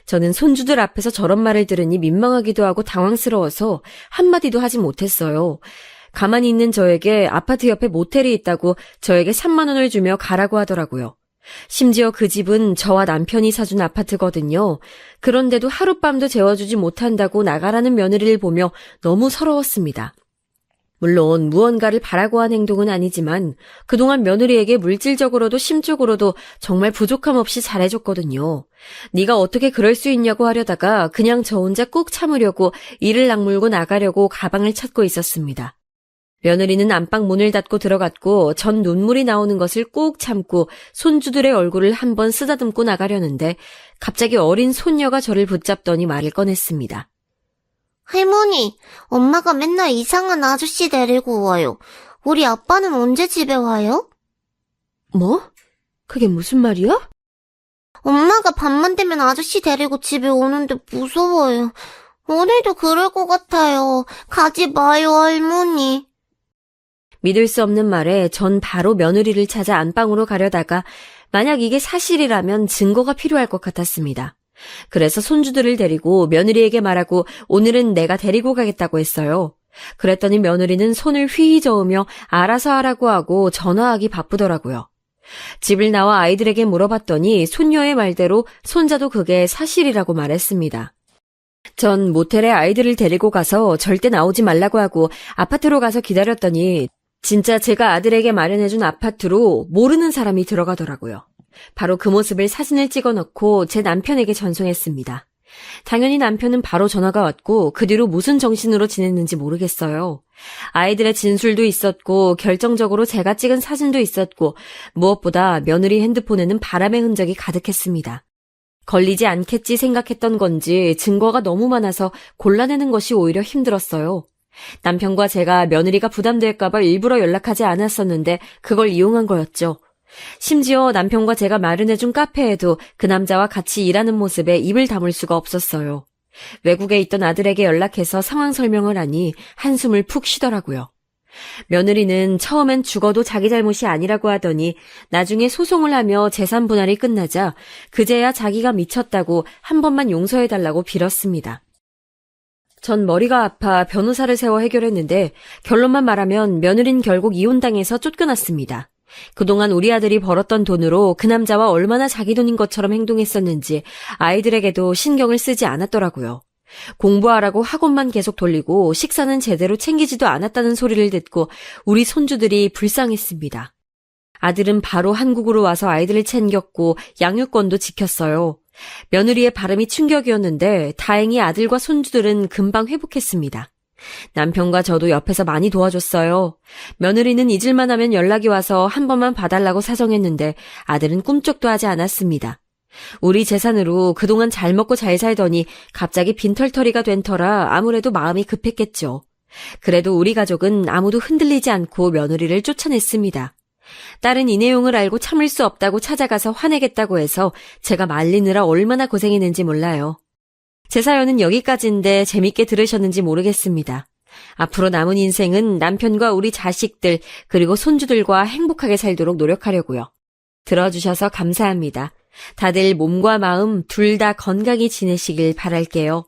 저는 손주들 앞에서 저런 말을 들으니 민망하기도 하고 당황스러워서 한마디도 하지 못했어요. 가만히 있는 저에게 아파트 옆에 모텔이 있다고 저에게 3만 원을 주며 가라고 하더라고요. 심지어 그 집은 저와 남편이 사준 아파트거든요. 그런데도 하룻밤도 재워주지 못한다고 나가라는 며느리를 보며 너무 서러웠습니다. 물론 무언가를 바라고 한 행동은 아니지만 그동안 며느리에게 물질적으로도 심적으로도 정말 부족함 없이 잘해줬거든요. 네가 어떻게 그럴 수 있냐고 하려다가 그냥 저 혼자 꾹 참으려고 이를 악물고 나가려고 가방을 찾고 있었습니다. 며느리는 안방 문을 닫고 들어갔고 전 눈물이 나오는 것을 꾹 참고 손주들의 얼굴을 한번 쓰다듬고 나가려는데 갑자기 어린 손녀가 저를 붙잡더니 말을 꺼냈습니다. 할머니, 엄마가 맨날 이상한 아저씨 데리고 와요. 우리 아빠는 언제 집에 와요? 뭐? 그게 무슨 말이야? 엄마가 밤만 되면 아저씨 데리고 집에 오는데 무서워요. 오늘도 그럴 것 같아요. 가지 마요, 할머니. 믿을 수 없는 말에 전 바로 며느리를 찾아 안방으로 가려다가 만약 이게 사실이라면 증거가 필요할 것 같았습니다. 그래서 손주들을 데리고 며느리에게 말하고 오늘은 내가 데리고 가겠다고 했어요. 그랬더니 며느리는 손을 휘휘 저으며 알아서 하라고 하고 전화하기 바쁘더라고요. 집을 나와 아이들에게 물어봤더니 손녀의 말대로 손자도 그게 사실이라고 말했습니다. 전 모텔에 아이들을 데리고 가서 절대 나오지 말라고 하고 아파트로 가서 기다렸더니 진짜 제가 아들에게 마련해준 아파트로 모르는 사람이 들어가더라고요. 바로 그 모습을 사진을 찍어 넣고 제 남편에게 전송했습니다. 당연히 남편은 바로 전화가 왔고 그 뒤로 무슨 정신으로 지냈는지 모르겠어요. 아이들의 진술도 있었고 결정적으로 제가 찍은 사진도 있었고 무엇보다 며느리 핸드폰에는 바람의 흔적이 가득했습니다. 걸리지 않겠지 생각했던 건지 증거가 너무 많아서 골라내는 것이 오히려 힘들었어요. 남편과 제가 며느리가 부담될까봐 일부러 연락하지 않았었는데 그걸 이용한 거였죠. 심지어 남편과 제가 마련해준 카페에도 그 남자와 같이 일하는 모습에 입을 다물 수가 없었어요. 외국에 있던 아들에게 연락해서 상황 설명을 하니 한숨을 푹 쉬더라고요. 며느리는 처음엔 죽어도 자기 잘못이 아니라고 하더니 나중에 소송을 하며 재산 분할이 끝나자 그제야 자기가 미쳤다고 한 번만 용서해달라고 빌었습니다. 전 머리가 아파 변호사를 세워 해결했는데 결론만 말하면 며느린 결국 이혼당해서 쫓겨났습니다. 그동안 우리 아들이 벌었던 돈으로 그 남자와 얼마나 자기 돈인 것처럼 행동했었는지 아이들에게도 신경을 쓰지 않았더라고요. 공부하라고 학원만 계속 돌리고 식사는 제대로 챙기지도 않았다는 소리를 듣고 우리 손주들이 불쌍했습니다. 아들은 바로 한국으로 와서 아이들을 챙겼고 양육권도 지켰어요. 며느리의 발음이 충격이었는데 다행히 아들과 손주들은 금방 회복했습니다. 남편과 저도 옆에서 많이 도와줬어요. 며느리는 잊을만 하면 연락이 와서 한 번만 봐달라고 사정했는데 아들은 꿈쩍도 하지 않았습니다. 우리 재산으로 그동안 잘 먹고 잘 살더니 갑자기 빈털터리가 된 터라 아무래도 마음이 급했겠죠. 그래도 우리 가족은 아무도 흔들리지 않고 며느리를 쫓아냈습니다. 딸은 이 내용을 알고 참을 수 없다고 찾아가서 화내겠다고 해서 제가 말리느라 얼마나 고생했는지 몰라요. 제 사연은 여기까지인데 재밌게 들으셨는지 모르겠습니다. 앞으로 남은 인생은 남편과 우리 자식들 그리고 손주들과 행복하게 살도록 노력하려고요. 들어주셔서 감사합니다. 다들 몸과 마음 둘 다 건강히 지내시길 바랄게요.